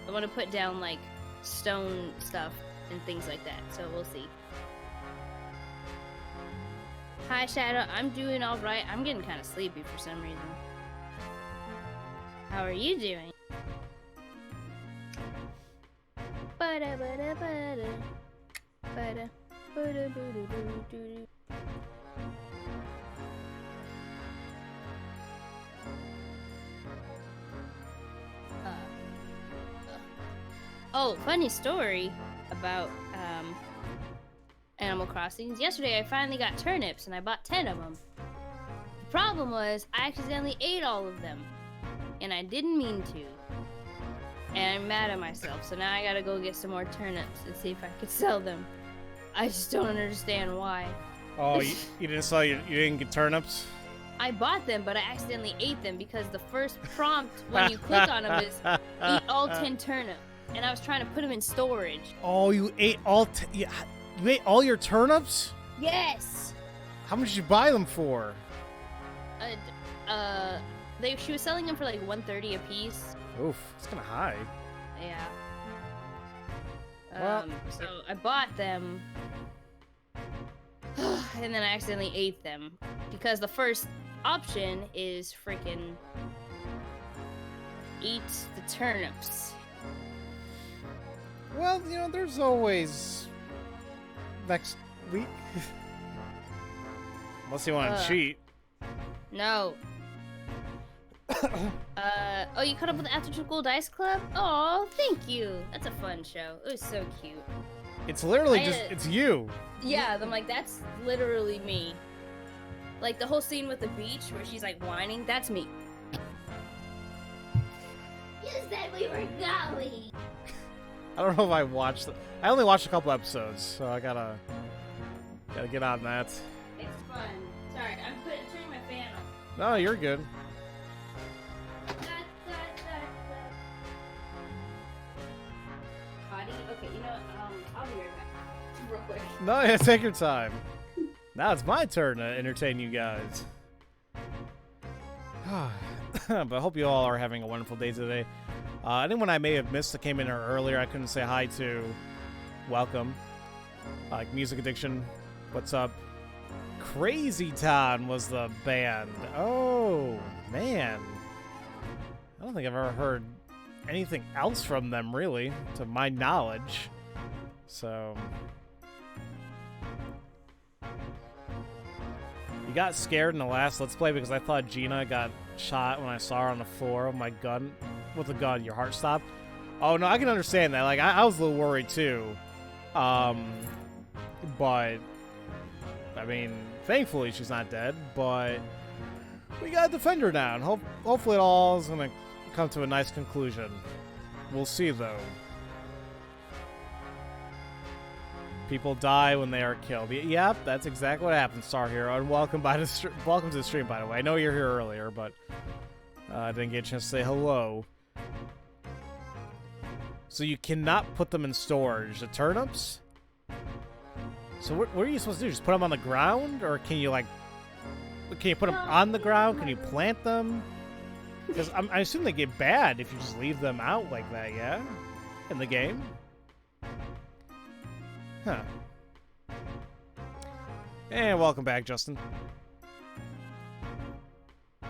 I want to put down like stone stuff and things like that, so we'll see. Hi Shadow, I'm doing alright. I'm getting kind of sleepy for some reason. How are you doing? Bada bada bada. Bada bada bada bada. Oh, funny story about Animal Crossings. Yesterday I finally got turnips and I bought 10 of them. The problem was I accidentally ate all of them and I didn't mean to. And I'm mad at myself, so now I gotta go get some more turnips and see if I could sell them. I just don't understand why. Oh, you didn't sell you didn't get turnips? I bought them, but I accidentally ate them because the first prompt when you click on them is eat all 10 turnips. And I was trying to put them in storage. Oh, you ate you ate all your turnips? Yes! How much did you buy them for? She was selling them for like $1.30 a piece. Oof, it's kind of high. Yeah. Well, so I bought them, and then I accidentally ate them because the first option is freaking eat the turnips. Well, you know, there's always next week. Unless you want to cheat. No. Oh, you caught up with the After School Dice Club? Oh, thank you. That's a fun show. It was so cute. It's literally it's you. Yeah, I'm like, that's literally me. Like the whole scene with the beach where she's like whining, that's me. You said we were going. I don't know if I watched I only watched a couple episodes, so I gotta get on that. It's fun. Sorry, I'm turning my fan on. No, you're good. Potty? Okay, you know what? I'll be right back. Real quick. No, yeah, take your time. Now it's my turn to entertain you guys. But I hope you all are having a wonderful day today. Anyone I may have missed that came in here earlier I couldn't say hi to, welcome. Like Music Addiction, what's up? Crazy Town was the band. Oh, man. I don't think I've ever heard anything else from them, really, to my knowledge. So... You got scared in the last Let's Play because I thought Gina got shot when I saw her on the floor with my gun. With a gun, your heart stopped. Oh, no, I can understand that. Like, I was a little worried, too. But, I mean, thankfully she's not dead, but we got a defender now, and hopefully it all is going to come to a nice conclusion. We'll see, though. People die when they are killed. Yep, that's exactly what happens, Star Hero. And welcome welcome to the stream, by the way. I know you're here earlier, but I didn't get a chance to say hello. So you cannot put them in storage. The turnips? So what are you supposed to do? Just put them on the ground? Or can you, like... Can you put them on the ground? Can you plant them? Because I assume they get bad if you just leave them out like that, yeah? In the game? Huh. And welcome back, Justin. You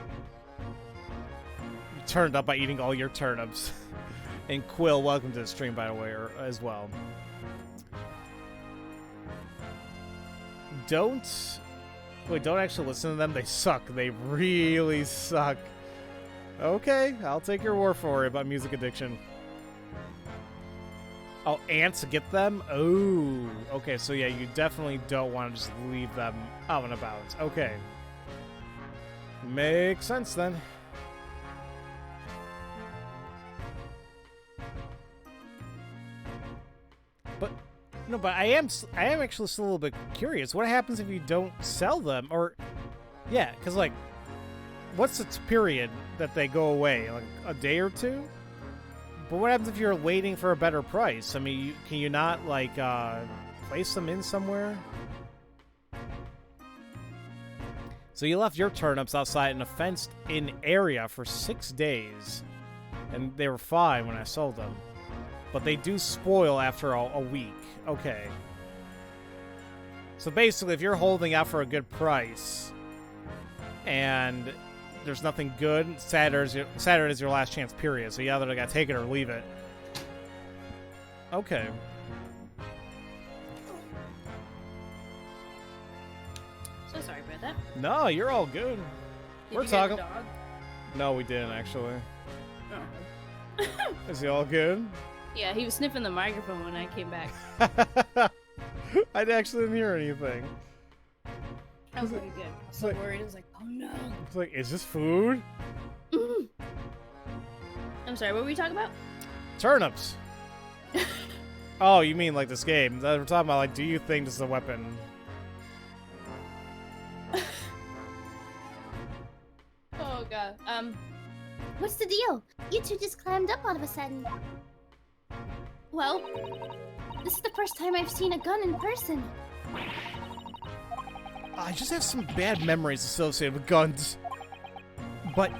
turned up by eating all your turnips. And Quill, welcome to the stream, by the way, as well. Don't actually listen to them. They suck. They really suck. Okay, I'll take your word for it about music addiction. Oh, ants get them? Oh, okay, so yeah, you definitely don't want to just leave them out and about. Okay. Makes sense, then. But I am actually still a little bit curious. What happens if you don't sell them? Or, yeah, because, like, what's the period that they go away? Like, a day or two? But what happens if you're waiting for a better price? I mean, can you not, like, place them in somewhere? So you left your turnips outside in a fenced-in area for 6 days. And they were fine when I sold them. But they do spoil after a week. Okay. So basically, if you're holding out for a good price and there's nothing good, Saturday is your last chance period. So you either gotta take it or leave it. Okay. So sorry about that. No, you're all good. We're Did you talking. get the dog? No, we didn't actually. Oh. Is he all good? Yeah, he was sniffing the microphone when I came back. I actually didn't hear anything. That was pretty good. I was so worried. I was like, oh no. It's like, is this food? I'm sorry, what were we talking about? Turnips. Oh, you mean like this game? We're talking about, like, do you think this is a weapon? Oh god. What's the deal? You two just climbed up all of a sudden. Well, this is the first time I've seen a gun in person. I just have some bad memories associated with guns. But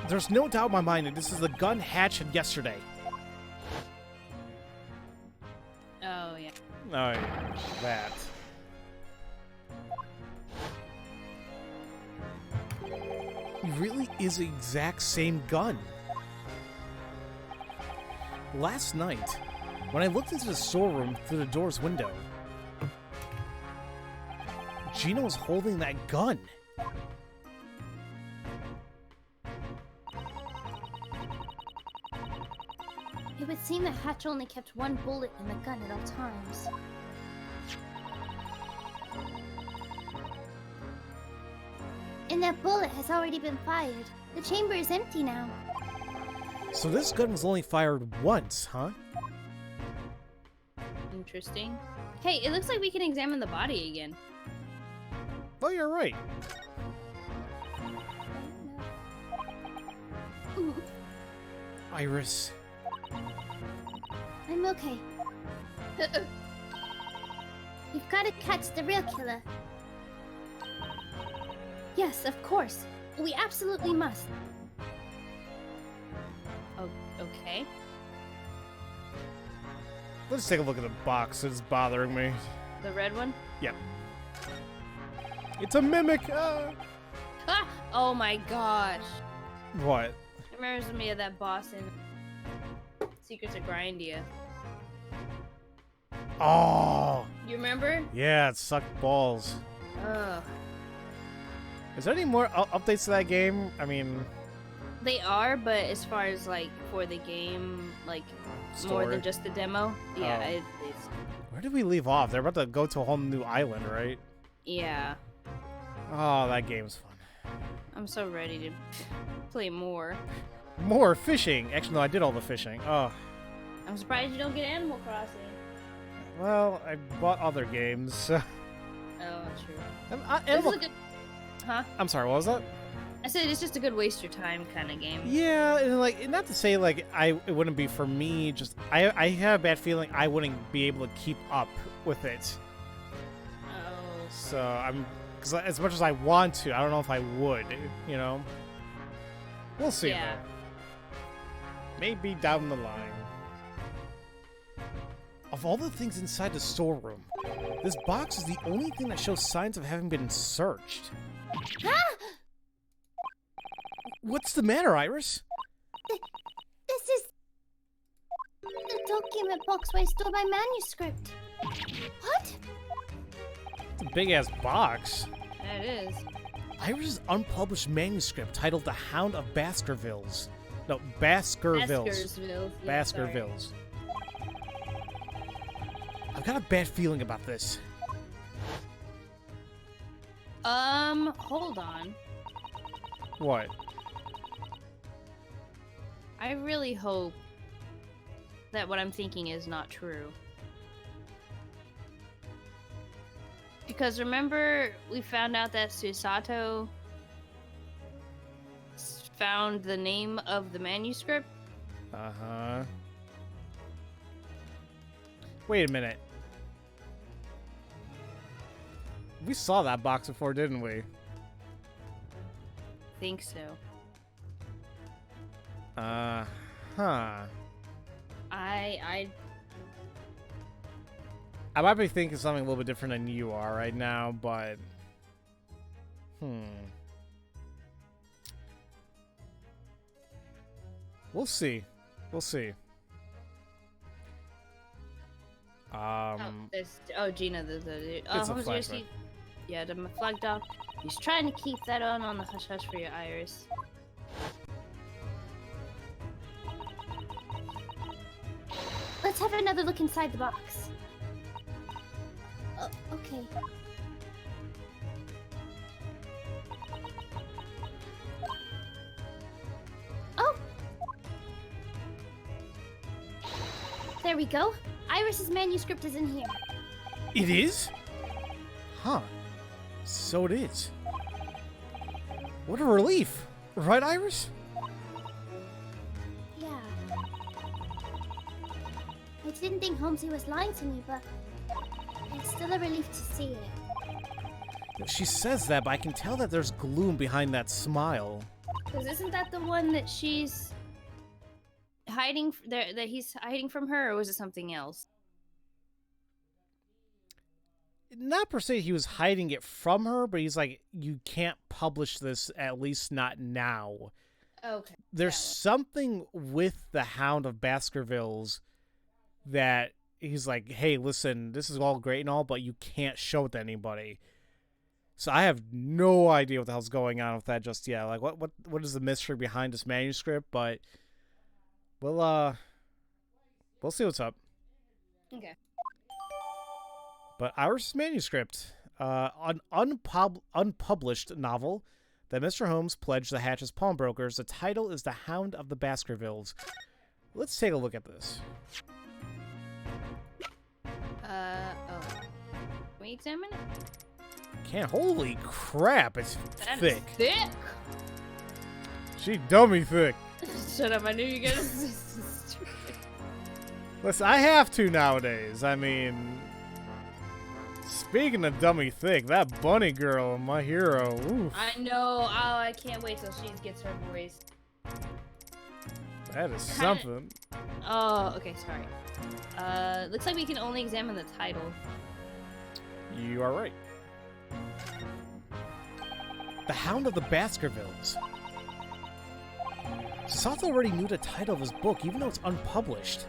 there's no doubt in my mind that this is the gun hatched yesterday. Oh yeah. Oh, yeah. That. It really is the exact same gun. Last night, when I looked into the storeroom through the door's window, Gina was holding that gun. It would seem that Hatch only kept one bullet in the gun at all times. And that bullet has already been fired. The chamber is empty now. So this gun was only fired once, huh? Interesting. Hey, it looks like we can examine the body again. Oh, you're right. Iris. I'm okay. You've got to catch the real killer. Yes, of course. We absolutely must. Oh, okay. Let's take a look at the box. It's bothering me. The red one? Yep. It's a mimic! Ah! Oh my gosh. What? It reminds me of that boss in Secrets of Grindia. Oh! You remember? Yeah, it sucked balls. Ugh. Is there any more updates to that game? I mean... They are, but as far as, like, for the game, like, more Story. than just the demo, yeah, Oh. it's... Where did we leave off? They're about to go to a whole new island, right? Yeah. Oh, that game's fun. I'm so ready to play more. More fishing! Actually, no, I did all the fishing. Oh. I'm surprised you don't get Animal Crossing. Well, I bought other games. So. Oh, true. Animal... This is a good... Huh? I'm sorry, what was that? I said it's just a good waste your time kind of game. Yeah, and like, not to say like it wouldn't be for me. Just I have a bad feeling I wouldn't be able to keep up with it. Oh. So because as much as I want to, I don't know if I would. You know, we'll see. Yeah. Though. Maybe down the line. Of all the things inside the storeroom, this box is the only thing that shows signs of having been searched. What's the matter, Iris? This is the document box where I store my manuscript. What? It's a big-ass box. Yeah, it is. Iris's unpublished manuscript titled The Hound of Baskervilles. No, Baskervilles. Baskersville. Yeah, Baskervilles. I've got a bad feeling about this. Hold on. What? I really hope that what I'm thinking is not true. Because remember, we found out that Susato found the name of the manuscript? Uh-huh. Wait a minute. We saw that box before, didn't we? Think so. Huh. I might be thinking something a little bit different than you are right now, but... We'll see. We'll see. Gina, the It's a flashback. Yeah, the flag dog. He's trying to keep that on the hush hush for your Iris. Let's have another look inside the box. Oh, okay. Oh! There we go. Iris's manuscript is in here. It is? Huh. So it is. What a relief. Right, Iris? Yeah. I didn't think Holmesy was lying to me, but it's still a relief to see it. She says that, but I can tell that there's gloom behind that smile. Because isn't that the one that she's hiding that he's hiding from her, or was it something else? Not per se he was hiding it from her, but he's like, you can't publish this, at least not now. Okay. There's something with the Hound of Baskervilles that he's like, hey, listen, this is all great and all, but you can't show it to anybody. So I have no idea what the hell's going on with that just yet. Like, what is the mystery behind this manuscript? But we'll see what's up. Okay. But Iris' manuscript, an unpublished novel that Mr. Holmes pledged the Hatch's pawnbrokers. The title is The Hound of the Baskervilles. Let's take a look at this. Can we examine it? Can't. Holy crap, it's That thick. is thick. She dummy thick. Shut up! I knew you guys. Listen, I have to nowadays. I mean, speaking of dummy thick, that bunny girl, my hero. Oof, I know. Oh, I can't wait till she gets her voice. that is something. Oh, okay. Sorry. Looks like we can only examine the title. You are right. The Hound of the Baskervilles. Sato already knew the title of his book, even though it's unpublished.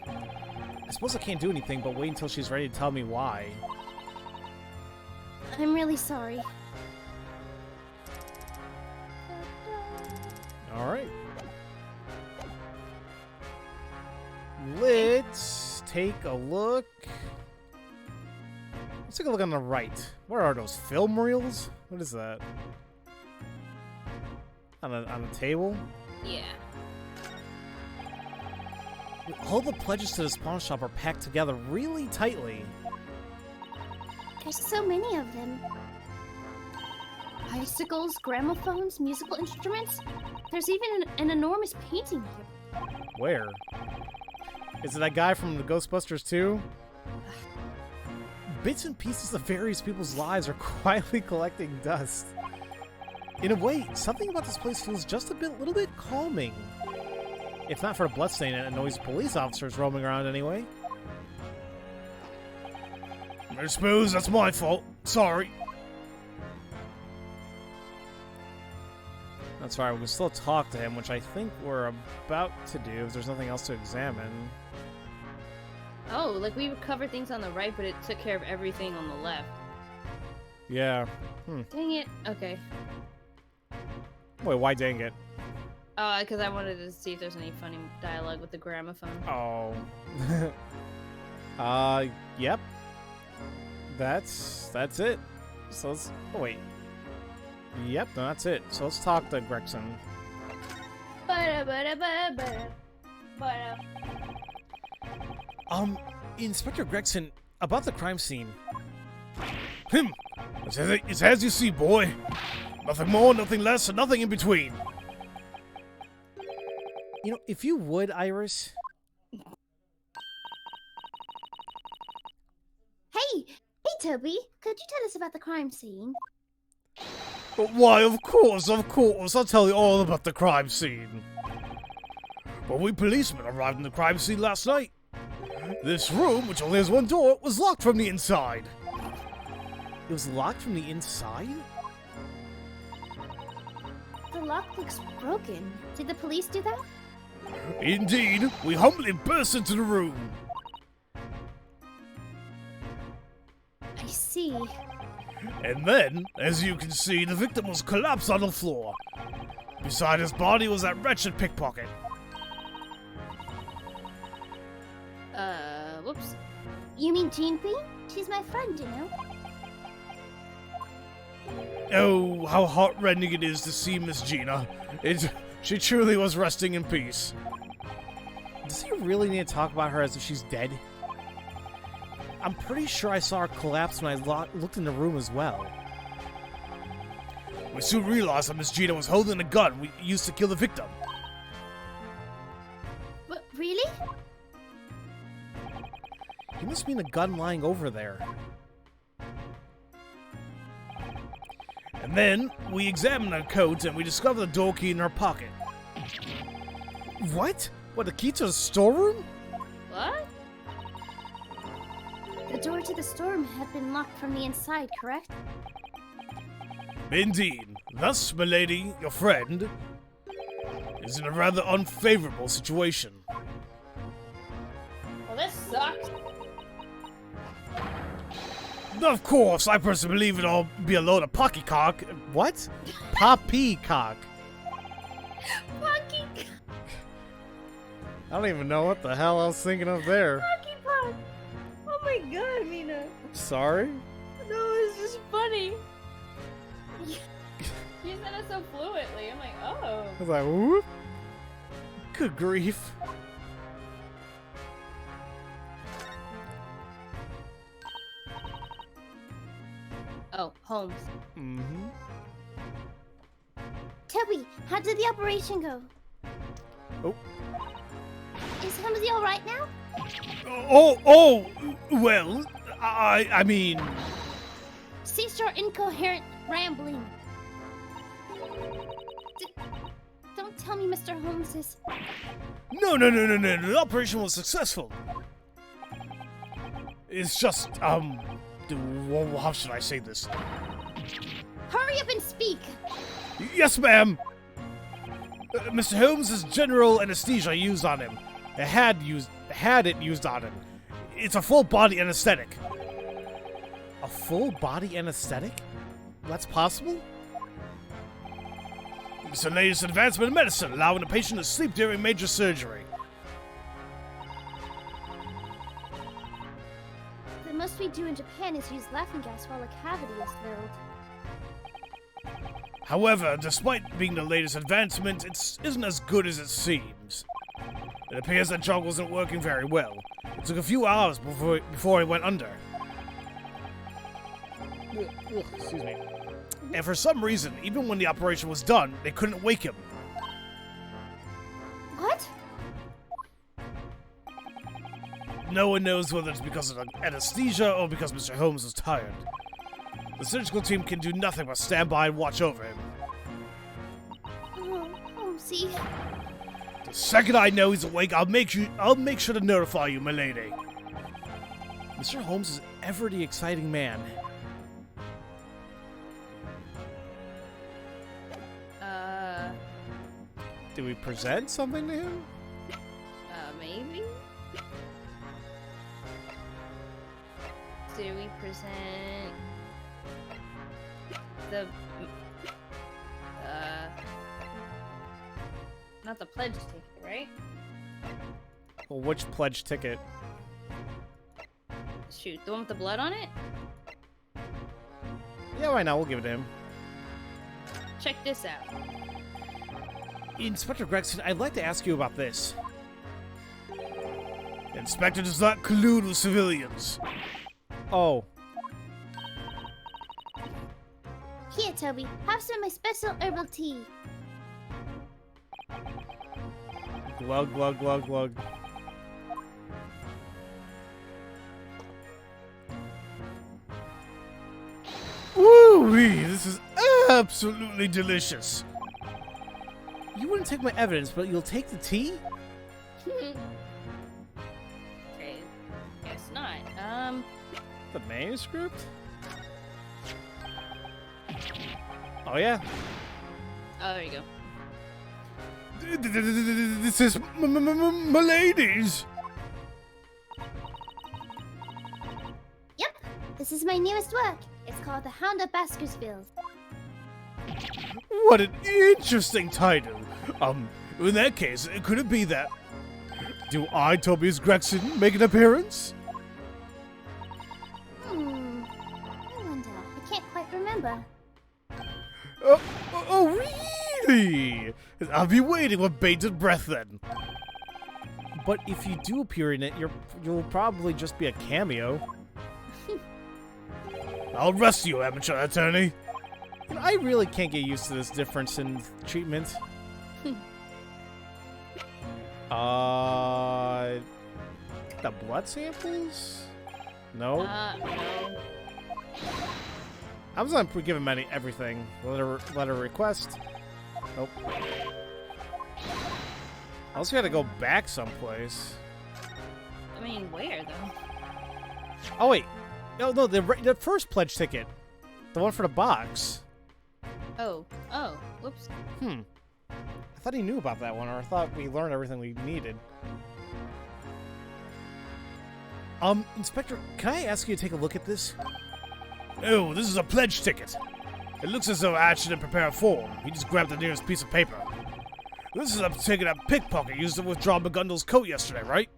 I suppose I can't do anything but wait until she's ready to tell me why. I'm really sorry. Alright. Let's take a look. Let's take a look on the right. Where are those? Film reels? What is that? On a table? Yeah. All the pledges to this pawn shop are packed together really tightly. There's so many of them. Bicycles, gramophones, musical instruments. There's even an enormous painting here. Where? Is it that guy from the Ghostbusters 2? Bits and pieces of various people's lives are quietly collecting dust. In a way, something about this place feels just a little bit calming. If not for the bloodstain and noisy police officers roaming around anyway. I suppose that's my fault. Sorry. That's right, we can still talk to him, which I think we're about to do if there's nothing else to examine. Oh, like we covered things on the right, but it took care of everything on the left. Yeah. Dang it. Okay. Wait, why dang it? Because I wanted to see if there's any funny dialogue with the gramophone. Oh. Yep. That's it. So let's... Oh, wait. Yep, no, that's it. So let's talk to Gregson. Inspector Gregson, about the crime scene. It's as you see, boy. Nothing more, nothing less, and nothing in between. You know, if you would, Iris... Hey, Toby, could you tell us about the crime scene? Why, of course, I'll tell you all about the crime scene. But we policemen arrived in the crime scene last night. This room, which only has one door, was locked from the inside. It was locked from the inside? The lock looks broken. Did the police do that? Indeed, we humbly burst into the room. I see. And then, as you can see, the victim was collapsed on the floor. Beside his body was that wretched pickpocket. Whoops. You mean Jean Bean? She's my friend, you know. Oh, how heartrending it is to see Miss Gina. She truly was resting in peace. Does he really need to talk about her as if she's dead? I'm pretty sure I saw her collapse when I looked in the room as well. We soon realized that Miss Gina was holding a gun we used to kill the victim. What, really? He must mean the gun lying over there. And then, we examined her coat and we discovered the door key in her pocket. What? What, the key to the storeroom? What? The door to the storeroom had been locked from the inside, correct? Indeed. Thus, milady, your friend, is in a rather unfavorable situation. Well, this sucks. Of course, I personally believe it all be a load of poppycock. What? Poppycock. Pocky I don't even know what the hell I was thinking of there. Pock. Oh my god, Mina. Sorry? No, it's just funny. You said it so fluently. I'm like, oh. I was like, whoop. Good grief. Oh, Holmes. Mm-hmm. Toby, how did the operation go? Oh. Is Holmesy all right now? Well, I mean... Cease your incoherent rambling. Don't tell me Mr. Holmes is... No, the operation was successful. It's just, how should I say this? Hurry up and speak! Yes, ma'am! Mr. Holmes' general anesthesia used on him. It had it used on him. It's a full-body anesthetic. A full body anesthetic? That's possible? It's the latest advancement in medicine, allowing the patient to sleep during major surgery. The most we do in Japan is use laughing gas while a cavity is filled. However, despite being the latest advancement, it isn't as good as it seems. It appears that jog wasn't working very well. It took a few hours before he went under. Excuse me. And for some reason, even when the operation was done, they couldn't wake him. What? No one knows whether it's because of anesthesia or because Mr. Holmes was tired. The surgical team can do nothing but stand by and watch over him. Oh, see. The second I know he's awake, I'll make sure to notify you, milady. Mr. Holmes is ever the exciting man. Do we present something to him? Maybe? Do we present the, not the pledge ticket, right? Well, which pledge ticket? Shoot, the one with the blood on it? Yeah, why not? We'll give it to him. Check this out. Inspector Gregson, I'd like to ask you about this. The inspector does not collude with civilians. Oh. Here, Toby. Have some of my special herbal tea. Glug, glug, glug, glug. Woo-wee, this is absolutely delicious. You wouldn't take my evidence, but you'll take the tea? Okay, guess not. The manuscript? Oh, yeah. Oh, there you go. This is milady's. Yep. This is my newest work. It's called The Hound of Baskerville. What an interesting title. In that case, could it be that... Do I, Tobias Gregson, make an appearance? I wonder. I can't quite remember. Oh, really? I'll be waiting with bated breath then. But if you do appear in it, you'll probably just be a cameo. I'll arrest you, amateur attorney. I really can't get used to this difference in treatment. The blood samples? No. No. I was not given everything. Letter request. Nope. I also gotta go back someplace. I mean, where, though? Oh, wait. No, the first pledge ticket. The one for the box. Oh, whoops. I thought he knew about that one, or I thought we learned everything we needed. Inspector, can I ask you to take a look at this? Oh, this is a pledge ticket. It looks as though Ash didn't prepare a form. He just grabbed the nearest piece of paper. This is a ticket a pickpocket used to withdraw McGundle's coat yesterday, right?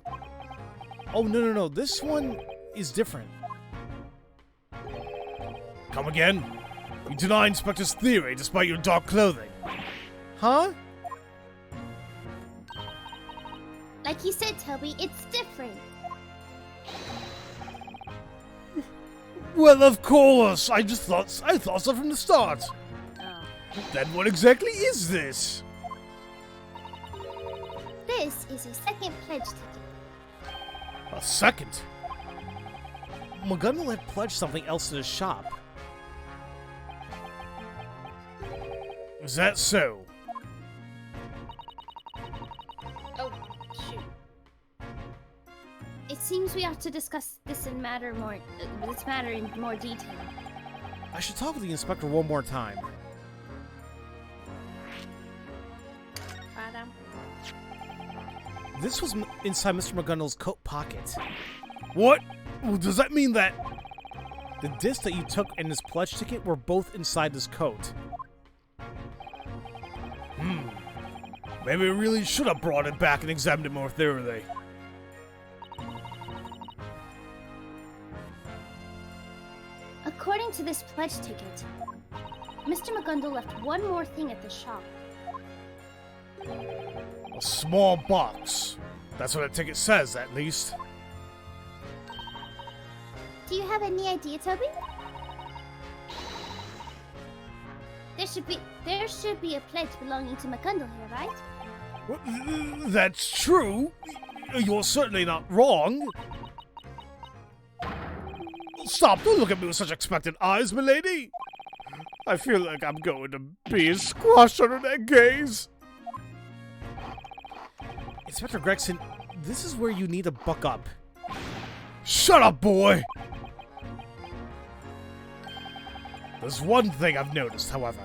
Oh, no. This one is different. Come again? You deny Inspector's theory despite your dark clothing. Huh? Like you said, Toby, it's different. Well, of course. I thought so from the start. Oh. Then what exactly is this? This is a second pledge ticket. A second? McGundle had pledged something else to the shop. Is that so? Oh, shoot. It seems we ought to discuss this matter in more detail. I should talk with the inspector one more time. This was inside Mr. McGundle's coat pocket. What? Well, does that mean that... The discs that you took in this pledge ticket were both inside this coat. Maybe we really should have brought it back and examined it more thoroughly. According to this pledge ticket, Mr. McGundle left one more thing at the shop. A small box. That's what the ticket says, at least. Do you have any idea, Toby? There should be a pledge belonging to McCundle here, right? Well, that's true. You're certainly not wrong. Stop! Don't look at me with such expectant eyes, milady. I feel like I'm going to be squashed under that gaze. Inspector Gregson, this is where you need to buck up. Shut up, boy! There's one thing I've noticed, however.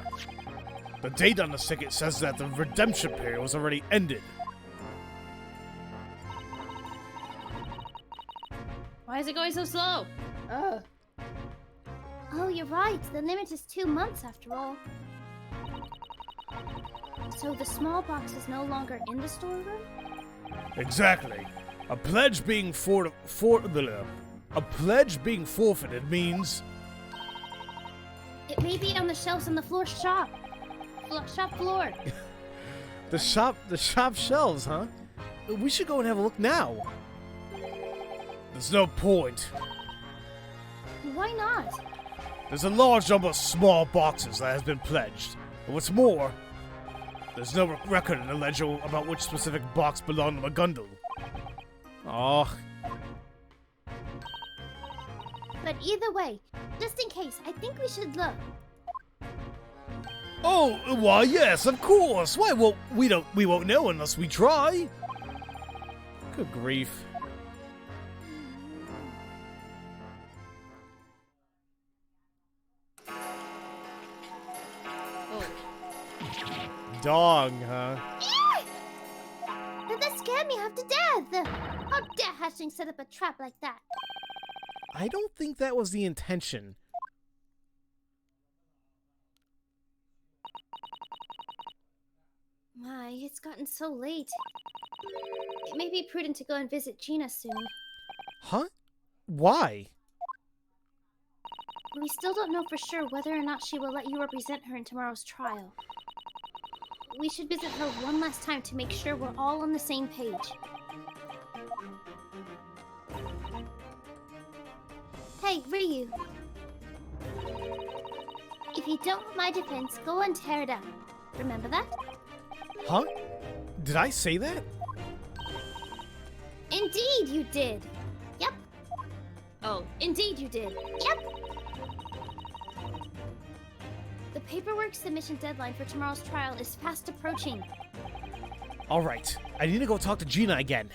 The date on the ticket says that the redemption period was already ended. Why is it going so slow? Ugh. Oh, you're right. The limit is 2 months after all. So the small box is no longer in the storeroom? Exactly. A pledge being forfeited means It may be on the shelves on the shop floor. the shop shelves, huh? We should go and have a look now. There's no point. Why not? There's a large number of small boxes that has been pledged. And what's more, there's no record in the ledger about which specific box belonged to McGundle. Oh. But either way, just in case, I think we should look. Oh, why yes, of course. Why well we won't know unless we try. Good grief. Oh. Dog, huh? That scared me half to death! How dare Hatchling set up a trap like that? I don't think that was the intention. My, it's gotten so late. It may be prudent to go and visit Gina soon. Huh? Why? We still don't know for sure whether or not she will let you represent her in tomorrow's trial. We should visit her one last time to make sure we're all on the same page. Hey, Ryu. If you don't want my defense, go and tear it down. Remember that? Huh? Did I say that? Indeed you did. Yep. Oh. Indeed you did. Yep. The paperwork submission deadline for tomorrow's trial is fast approaching. Alright, I need to go talk to Gina again.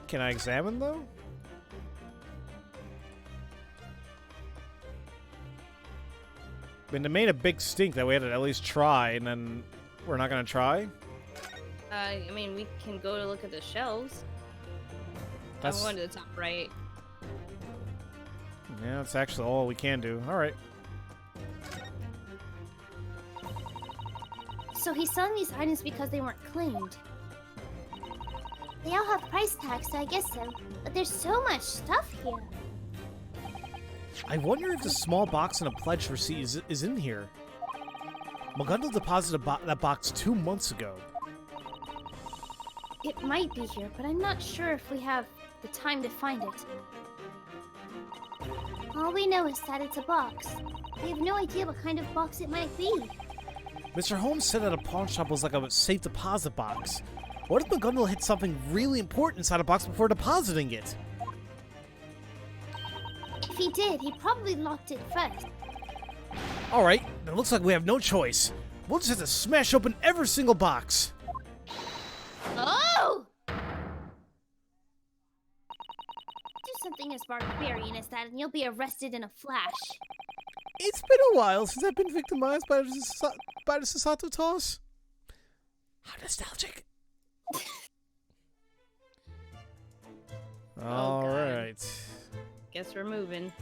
Can I examine, though? I mean, they made a big stink that we had to at least try, and then we're not gonna try? I mean, we can go to look at the shelves. I'm going to the top right. Yeah, that's actually all we can do. Alright. So he's selling these items because they weren't claimed. They all have price tags, so I guess so. But there's so much stuff here. I wonder if the small box and a pledge receipt is in here. McGundle deposited that box 2 months ago. It might be here, but I'm not sure if we have the time to find it. All we know is that it's a box. We have no idea what kind of box it might be. Mr. Holmes said that a pawn shop was like a safe deposit box. What if McGundle hid something really important inside a box before depositing it? If he did, he probably locked it first. Alright, it looks like we have no choice. We'll just have to smash open every single box. Oh! Do something as barbarian as that and you'll be arrested in a flash. It's been a while since I've been victimized by the Sasato toss. How nostalgic. Alright. Guess we're moving.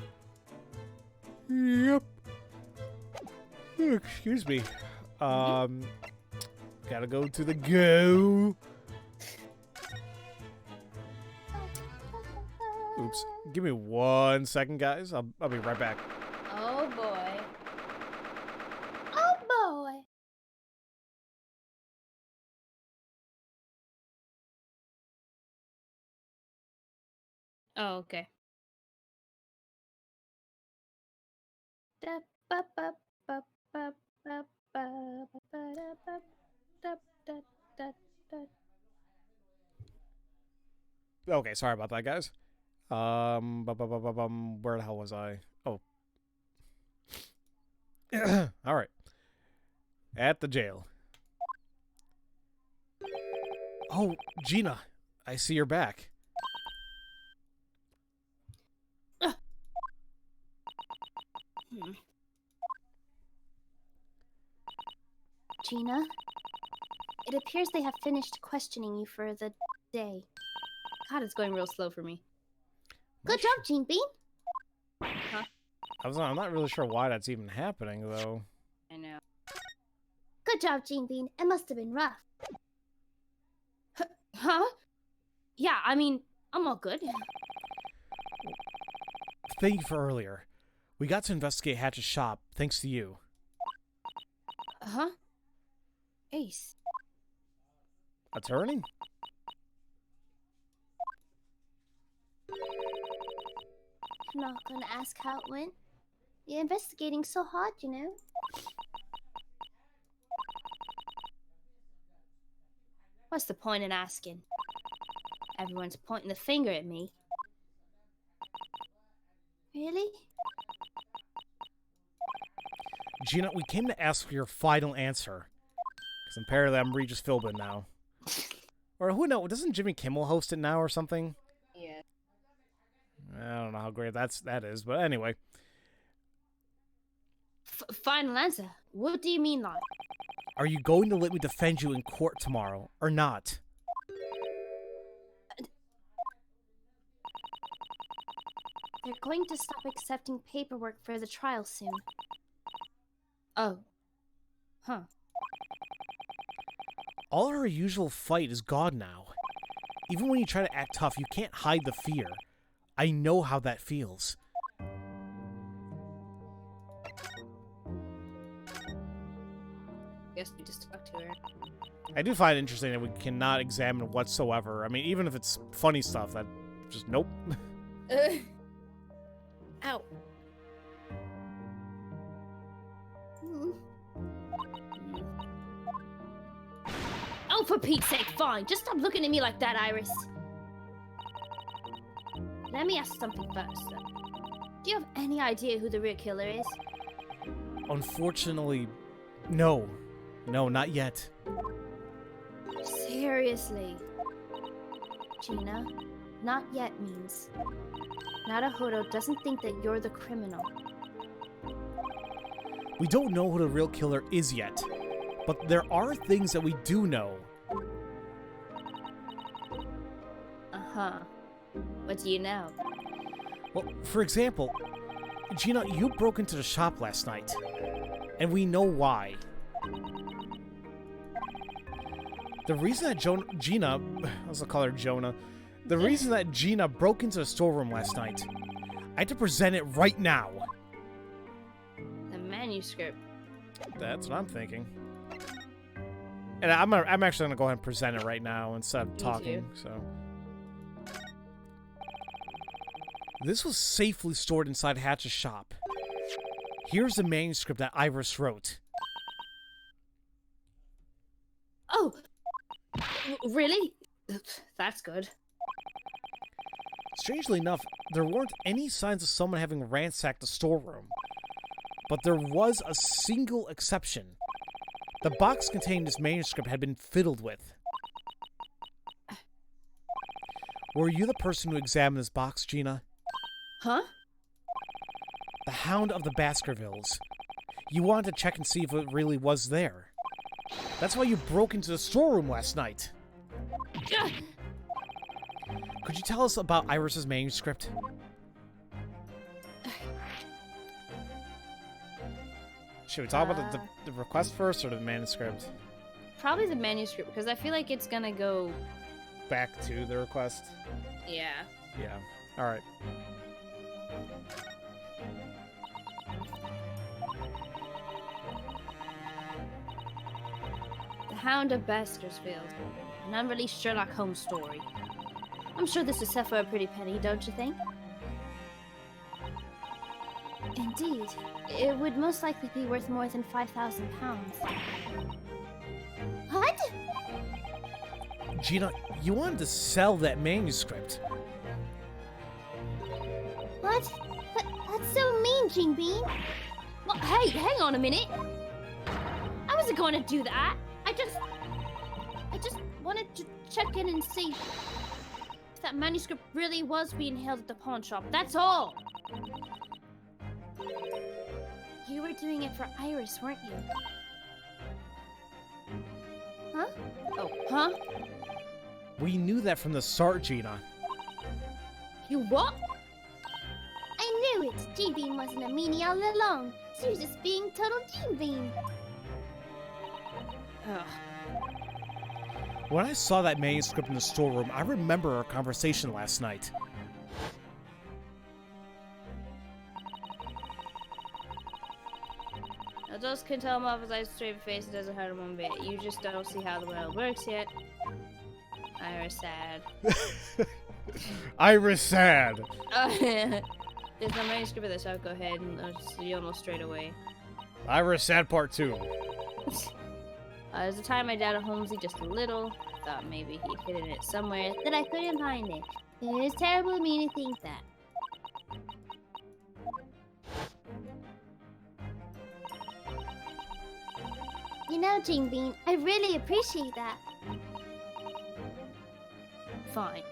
Yep. Oh, excuse me. Gotta go to the go. Oops. Give me 1 second, guys. I'll be right back. Oh boy. Okay. Okay, sorry about that, guys. Where the hell was I? Oh. All right. At the jail. Oh, Gina, I see you're back. Gina, it appears they have finished questioning you for the day. God, it's going real slow for me. Good job, Gene Bean. Huh? I'm not really sure why that's even happening, though. I know. Good job, Gene Bean. It must have been rough. Huh? Yeah, I mean, I'm all good. Thank you for earlier. We got to investigate Hatch's shop, thanks to you. Huh? Ace. Attorney? I'm not gonna ask how it went. You're investigating so hard, you know. What's the point in asking? Everyone's pointing the finger at me. Really? Gina, we came to ask for your final answer. Because apparently I'm Regis Philbin now. Or who knows? Doesn't Jimmy Kimmel host it now or something? Yeah. I don't know how great that is, but anyway. Final answer. What do you mean, like? Are you going to let me defend you in court tomorrow, or not? They're going to stop accepting paperwork for the trial soon. Oh. Huh. All our usual fight is gone now. Even when you try to act tough, you can't hide the fear. I know how that feels. Guess we just talked to her. I do find it interesting that we cannot examine whatsoever. I mean, even if it's funny stuff, that just nope. Ow. Oh, for Pete's sake, fine. Just stop looking at me like that, Iris. Let me ask something first, though. Do you have any idea who the real killer is? Unfortunately, no. No, not yet. Seriously. Gina, not yet means Naruhodo doesn't think that you're the criminal. We don't know who the real killer is yet, but there are things that we do know. Uh-huh. What do you know? Well, for example, Gina, you broke into the shop last night, and we know why. The reason that Gina, I was gonna call her Jonah. The reason that Gina broke into the storeroom last night, I had to present it right now. The manuscript. That's what I'm thinking. And I'm actually gonna go ahead and present it right now instead of talking. So this was safely stored inside Hatch's shop. Here's the manuscript that Iris wrote. Oh! Really? That's good. Strangely enough, there weren't any signs of someone having ransacked the storeroom. But there was a single exception. The box containing this manuscript had been fiddled with. Were you the person who examined this box, Gina? Huh? The Hound of the Baskervilles. You wanted to check and see if it really was there. That's why you broke into the storeroom last night. Could you tell us about Iris's manuscript? Should we talk about the request first or the manuscript? Probably the manuscript, because I feel like it's gonna go... Back to the request? Yeah. Yeah. Alright. The Hound of Baskerville. An unreleased Sherlock Holmes story. I'm sure this would sell for a pretty penny, don't you think? Indeed. It would most likely be worth more than £5,000. What? Gina, you wanted to sell that manuscript. What? That's so mean, Gene Bean. Well, hey, hang on a minute. I wasn't going to do that. I just wanted to check in and see if that manuscript really was being held at the pawn shop. That's all. You were doing it for Iris, weren't you? Huh? Oh, huh? We knew that from the start, Gina. You what? I knew it! Gene Bean wasn't a meanie all along. She was just being total Gene Bean. Ugh. When I saw that manuscript in the storeroom, I remember our conversation last night. Adults can tell him off his eyes straight face. It doesn't hurt him one bit. You just don't see how the world works yet. Iris sad. Iris sad. There's no manuscript of this. I'll go ahead and see almost straight away. Iris sad part 2. There's a time my dad at Holmesy just a little. Thought maybe he'd hidden it somewhere that I couldn't find it. It is terrible of me to think that. You know, Gene Bean, I really appreciate that. Fine.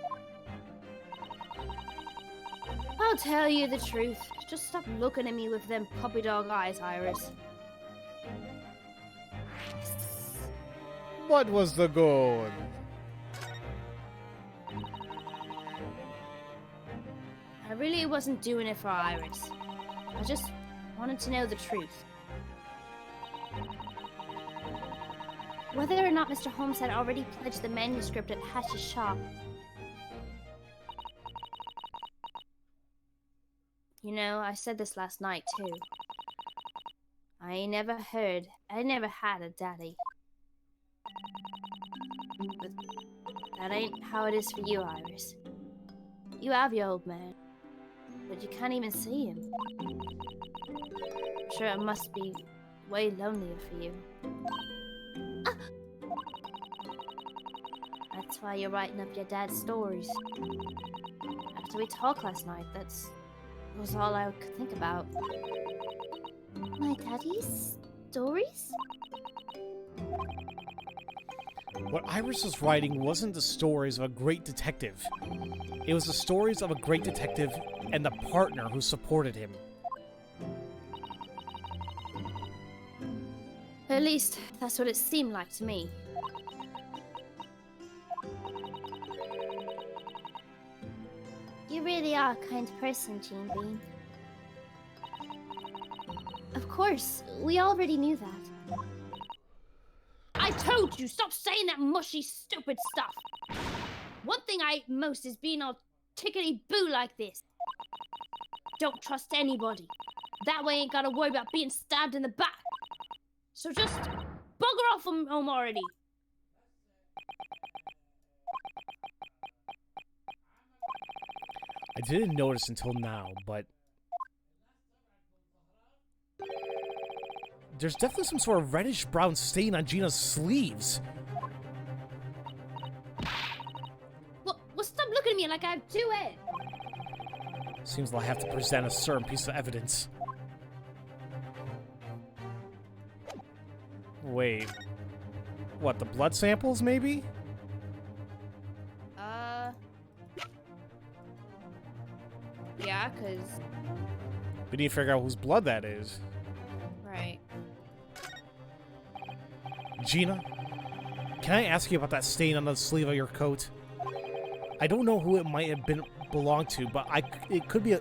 I'll tell you the truth. Just stop looking at me with them puppy dog eyes, Iris. What was the goal? I really wasn't doing it for Iris. I just wanted to know the truth. Whether or not Mr. Holmes had already pledged the manuscript at Hatch's shop. You know, I said this last night, too. I never had a daddy. But that ain't how it is for you, Iris. You have your old man, but you can't even see him. I'm sure it must be way lonelier for you. That's why you're writing up your dad's stories. After we talked last night, that was all I could think about. My daddy's stories? What Iris was writing wasn't the stories of a great detective. It was the stories of a great detective and the partner who supported him. At least, that's what it seemed like to me. You really are a kind person, Gene Bean. Of course, we already knew that. I told you, stop saying that mushy, stupid stuff. One thing I hate most is being all tickety-boo like this. Don't trust anybody. That way I ain't gotta worry about being stabbed in the back. So just bugger off from home already. I didn't notice until now, but there's definitely some sort of reddish-brown stain on Gina's sleeves. Well, stop looking at me like I have two heads. Seems I'll have to present a certain piece of evidence. Wait. What, the blood samples, maybe? Yeah, 'cause... We need to figure out whose blood that is. Right. Gina, can I ask you about that stain on the sleeve of your coat? I don't know who it might have been belonged to, but it could be a...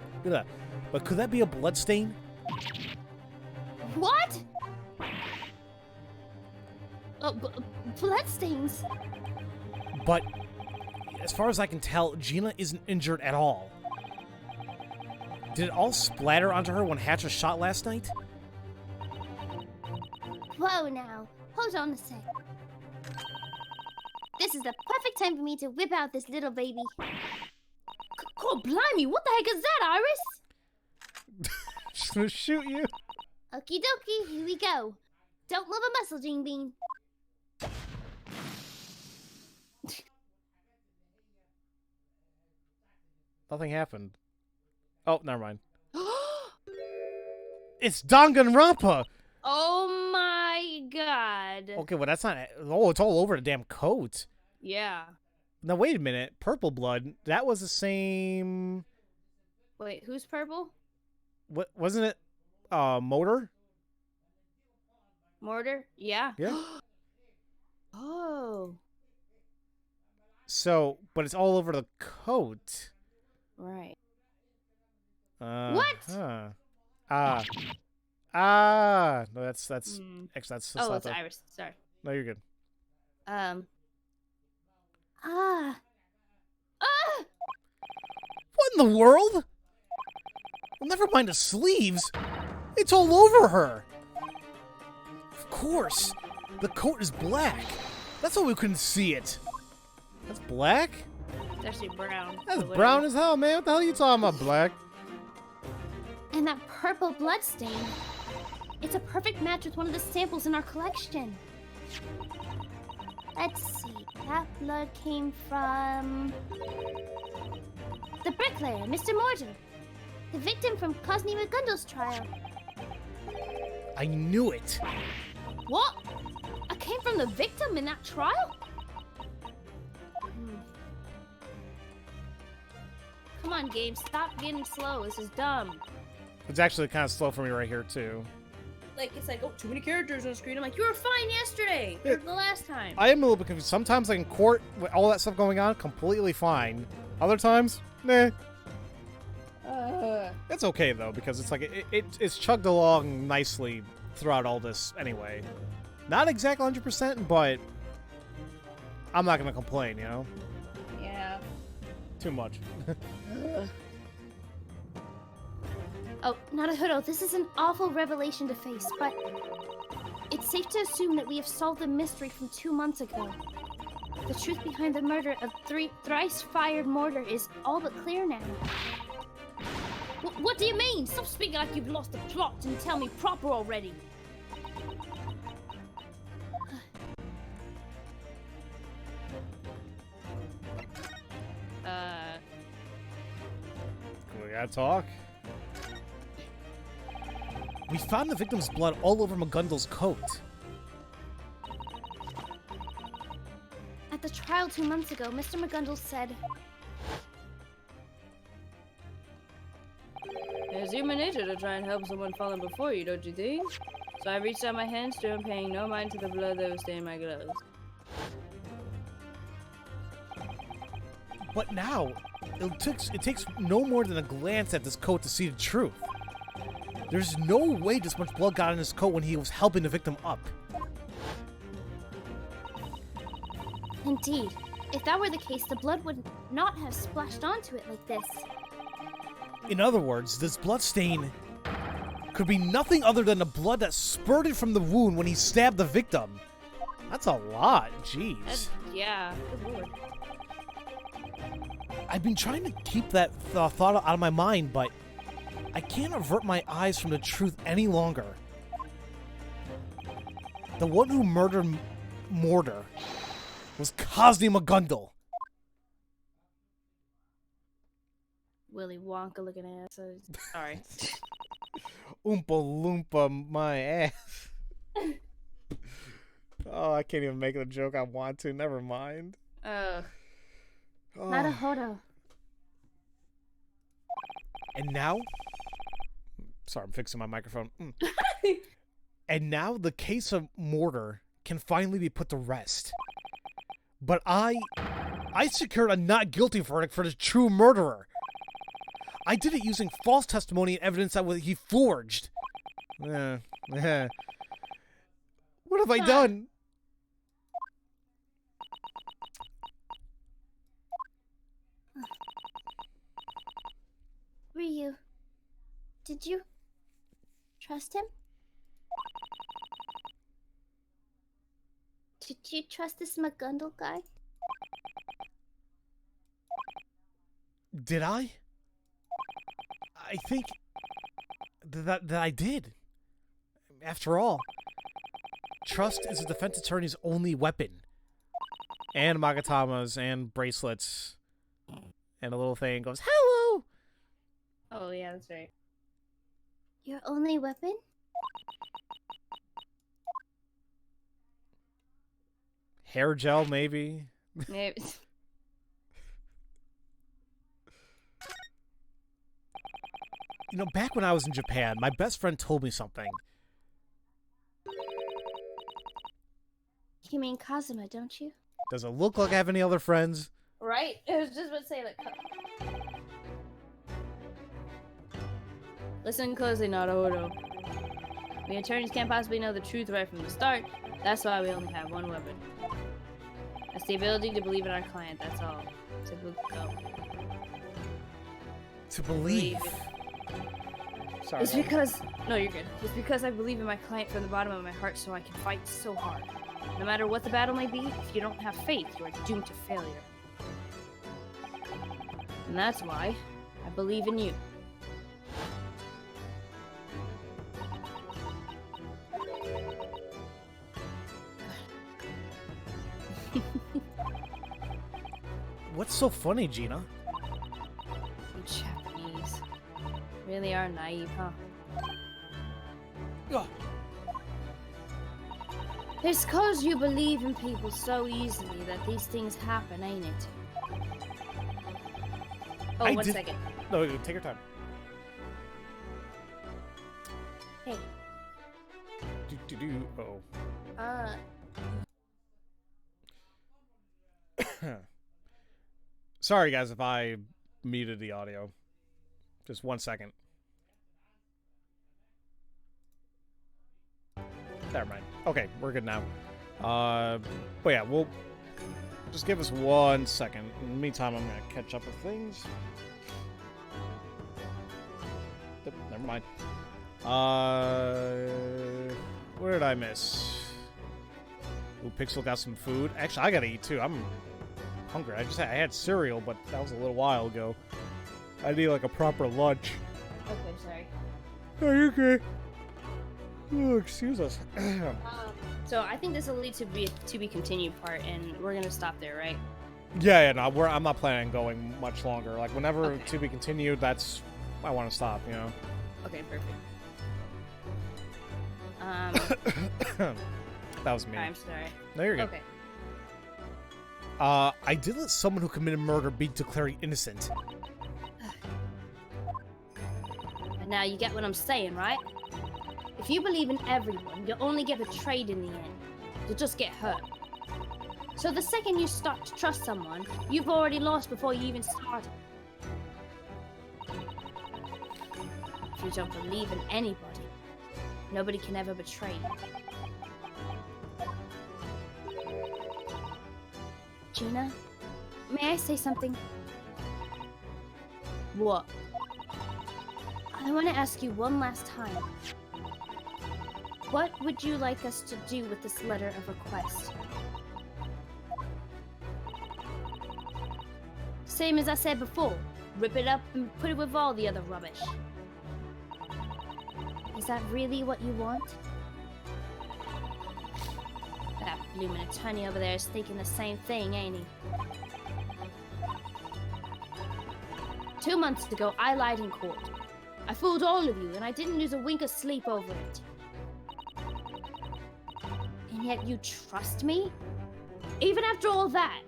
But could that be a blood stain? What? Bloodstains? But, as far as I can tell, Gina isn't injured at all. Did it all splatter onto her when Hatch was shot last night? Whoa now, hold on a sec. This is the perfect time for me to whip out this little baby. Oh, blimey, what the heck is that, Iris? She's gonna shoot you. Okie dokie, here we go. Don't love a muscle, Gene Bean. Nothing happened. Oh, never mind. It's Danganronpa! Oh my god. Okay, well, that's not... Oh, it's all over the damn coat. Yeah. Now, wait a minute. Purple Blood, that was the same... Wait, who's purple? What wasn't it? Motor? Mortar? Yeah. Yeah. Oh. So, but it's all over the coat. Right. What? Huh. No, that's Mm. actually that's Oh, not it's the- Iris. Sorry. No, you're good. Ah. What in the world? Well, never mind the sleeves. It's all over her. Of course. The coat is black. That's why we couldn't see it. That's black? It's actually brown. That's but brown whatever. as hell, man. What the hell are you talking about, black? And that purple blood stain. It's a perfect match with one of the samples in our collection. Let's see. That blood came from... the bricklayer, Mr. Mortar. The victim from Cosney McGundle's trial. I knew it. What? I came from the victim in that trial? Come on, game. Stop getting slow. This is dumb. It's actually kind of slow for me right here, too. Like, it's like, oh, too many characters on the screen. I'm like, you were fine yesterday. Or the last time. I am a little bit confused. Sometimes, like in court, with all that stuff going on, completely fine. Other times, nah. It's okay, though, because it's like, it's chugged along nicely throughout all this anyway. Not exactly 100%, but I'm not going to complain, you know? Yeah. Too much. Oh, Naruhodo, this is an awful revelation to face, but it's safe to assume that we have solved the mystery from 2 months ago. The truth behind the murder of thrice-fired mortar is all but clear now. What do you mean? Stop speaking like you've lost the plot and tell me proper already. We gotta talk. We found the victim's blood all over McGundle's coat. At the trial 2 months ago, Mr. McGundle said, It's human nature to try and help someone falling before you, don't you think? So I reached out my hands to him, paying no mind to the blood that was staining my gloves. But now, it takes no more than a glance at this coat to see the truth. There's no way this much blood got in his coat when he was helping the victim up. Indeed. If that were the case, the blood would not have splashed onto it like this. In other words, this blood stain could be nothing other than the blood that spurted from the wound when he stabbed the victim. That's a lot, jeez. Yeah, good lord. I've been trying to keep that thought out of my mind, but I can't avert my eyes from the truth any longer. The one who murdered Mortar was Cosney McGundle. Willy Wonka looking ass. Sorry. Oompa Loompa my ass. Oh, I can't even make the joke I want to. Never mind. Oh. Naruhodo. And now... Sorry, I'm fixing my microphone. And now the case of Mortar can finally be put to rest. But I secured a not guilty verdict for the true murderer. I did it using false testimony and evidence that he forged. What have I done? Ryu, did you trust him? Did you trust this McGundle guy? Did I? I think that I did. After all, trust is a defense attorney's only weapon. And Magatamas and bracelets. And a little thing goes, hello! Oh, yeah, that's right. Your only weapon? Hair gel, maybe? Maybe. You know, back when I was in Japan, my best friend told me something. You mean Kazuma, don't you? Does it look like I have any other friends? Right? I was just about to say, like... Listen closely, Naruto. We attorneys can't possibly know the truth right from the start. That's why we only have one weapon. That's the ability to believe in our client, that's all. To believe. Sorry. It's because... No, you're good. It's because I believe in my client from the bottom of my heart, so I can fight so hard. No matter what the battle may be, if you don't have faith, you are doomed to failure. And that's why I believe in you. What's so funny, Gina? You Japanese really are naive, huh? Ugh. It's 'cause you believe in people so easily that these things happen, ain't it? Oh, I one did- second. No, take your time. Hey. Oh. Sorry, guys, if I muted the audio. Just 1 second. Never mind. Okay, we're good now. But yeah, we'll just give us 1 second. In the meantime, I'm gonna catch up with things. Yep, never mind. Where did I miss? Ooh, Pixel got some food. Actually, I gotta eat too. I'm hungry. I had cereal, but that was a little while ago. I need like a proper lunch. Okay, sorry. Are you okay? Oh, excuse us. So I think this will lead to be continued part, and we're gonna stop there, right? Yeah, no, I'm not planning on going much longer. Like whenever Okay. to be continued, that's I want to stop. You know. Okay, perfect. That was me. I'm sorry. No, you're good. Okay. I did let someone who committed murder be declared innocent. And now you get what I'm saying, right? If you believe in everyone, you'll only get betrayed in the end. You'll just get hurt. So the second you start to trust someone, you've already lost before you even started. If you don't believe in anybody, nobody can ever betray you. Gina, may I say something? What? I want to ask you one last time. What would you like us to do with this letter of request? Same as I said before. Rip it up and put it with all the other rubbish. Is that really what you want? That bloomin' attorney over there is thinking the same thing, ain't he? 2 months ago, I lied in court. I fooled all of you, and I didn't lose a wink of sleep over it. And yet you trust me? Even after all that?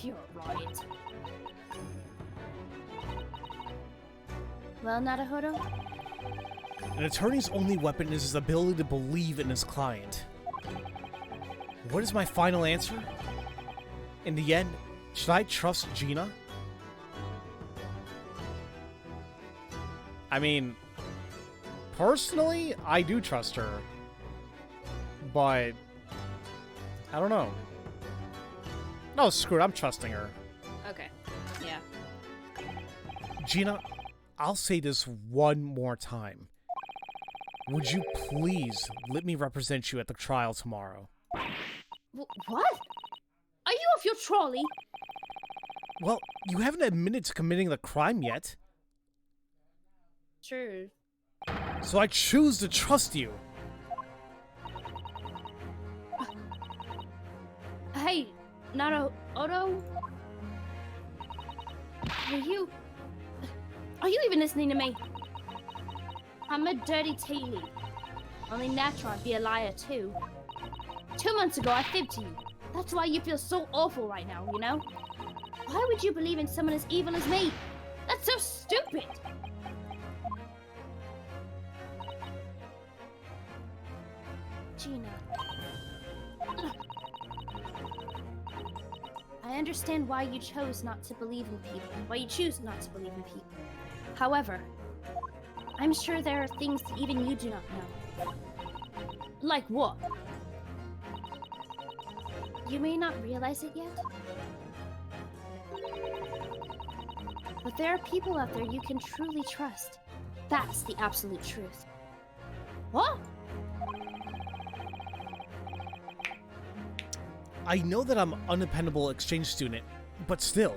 You're right. Well, Naruto, An attorney's only weapon is his ability to believe in his client. What is my final answer? In the end, should I trust Gina? I mean, personally, I do trust her. But, I don't know. No, screw it, I'm trusting her. Okay. Yeah. Gina, I'll say this one more time. Would you please let me represent you at the trial tomorrow? What? Are you off your trolley? Well, you haven't admitted to committing the crime yet. True. So I choose to trust you. Hey, Otto? Are you even listening to me? I'm a dirty tea leaf. Only natural I'd be a liar too. 2 months ago I fibbed to you. That's why you feel so awful right now, you know? Why would you believe in someone as evil as me? That's so stupid! Gina. I understand why you chose not to believe in people. Why you choose not to believe in people. However, I'm sure there are things that even you do not know. Like what? You may not realize it yet, but there are people out there you can truly trust. That's the absolute truth. What? I know that I'm an undependable exchange student, but still.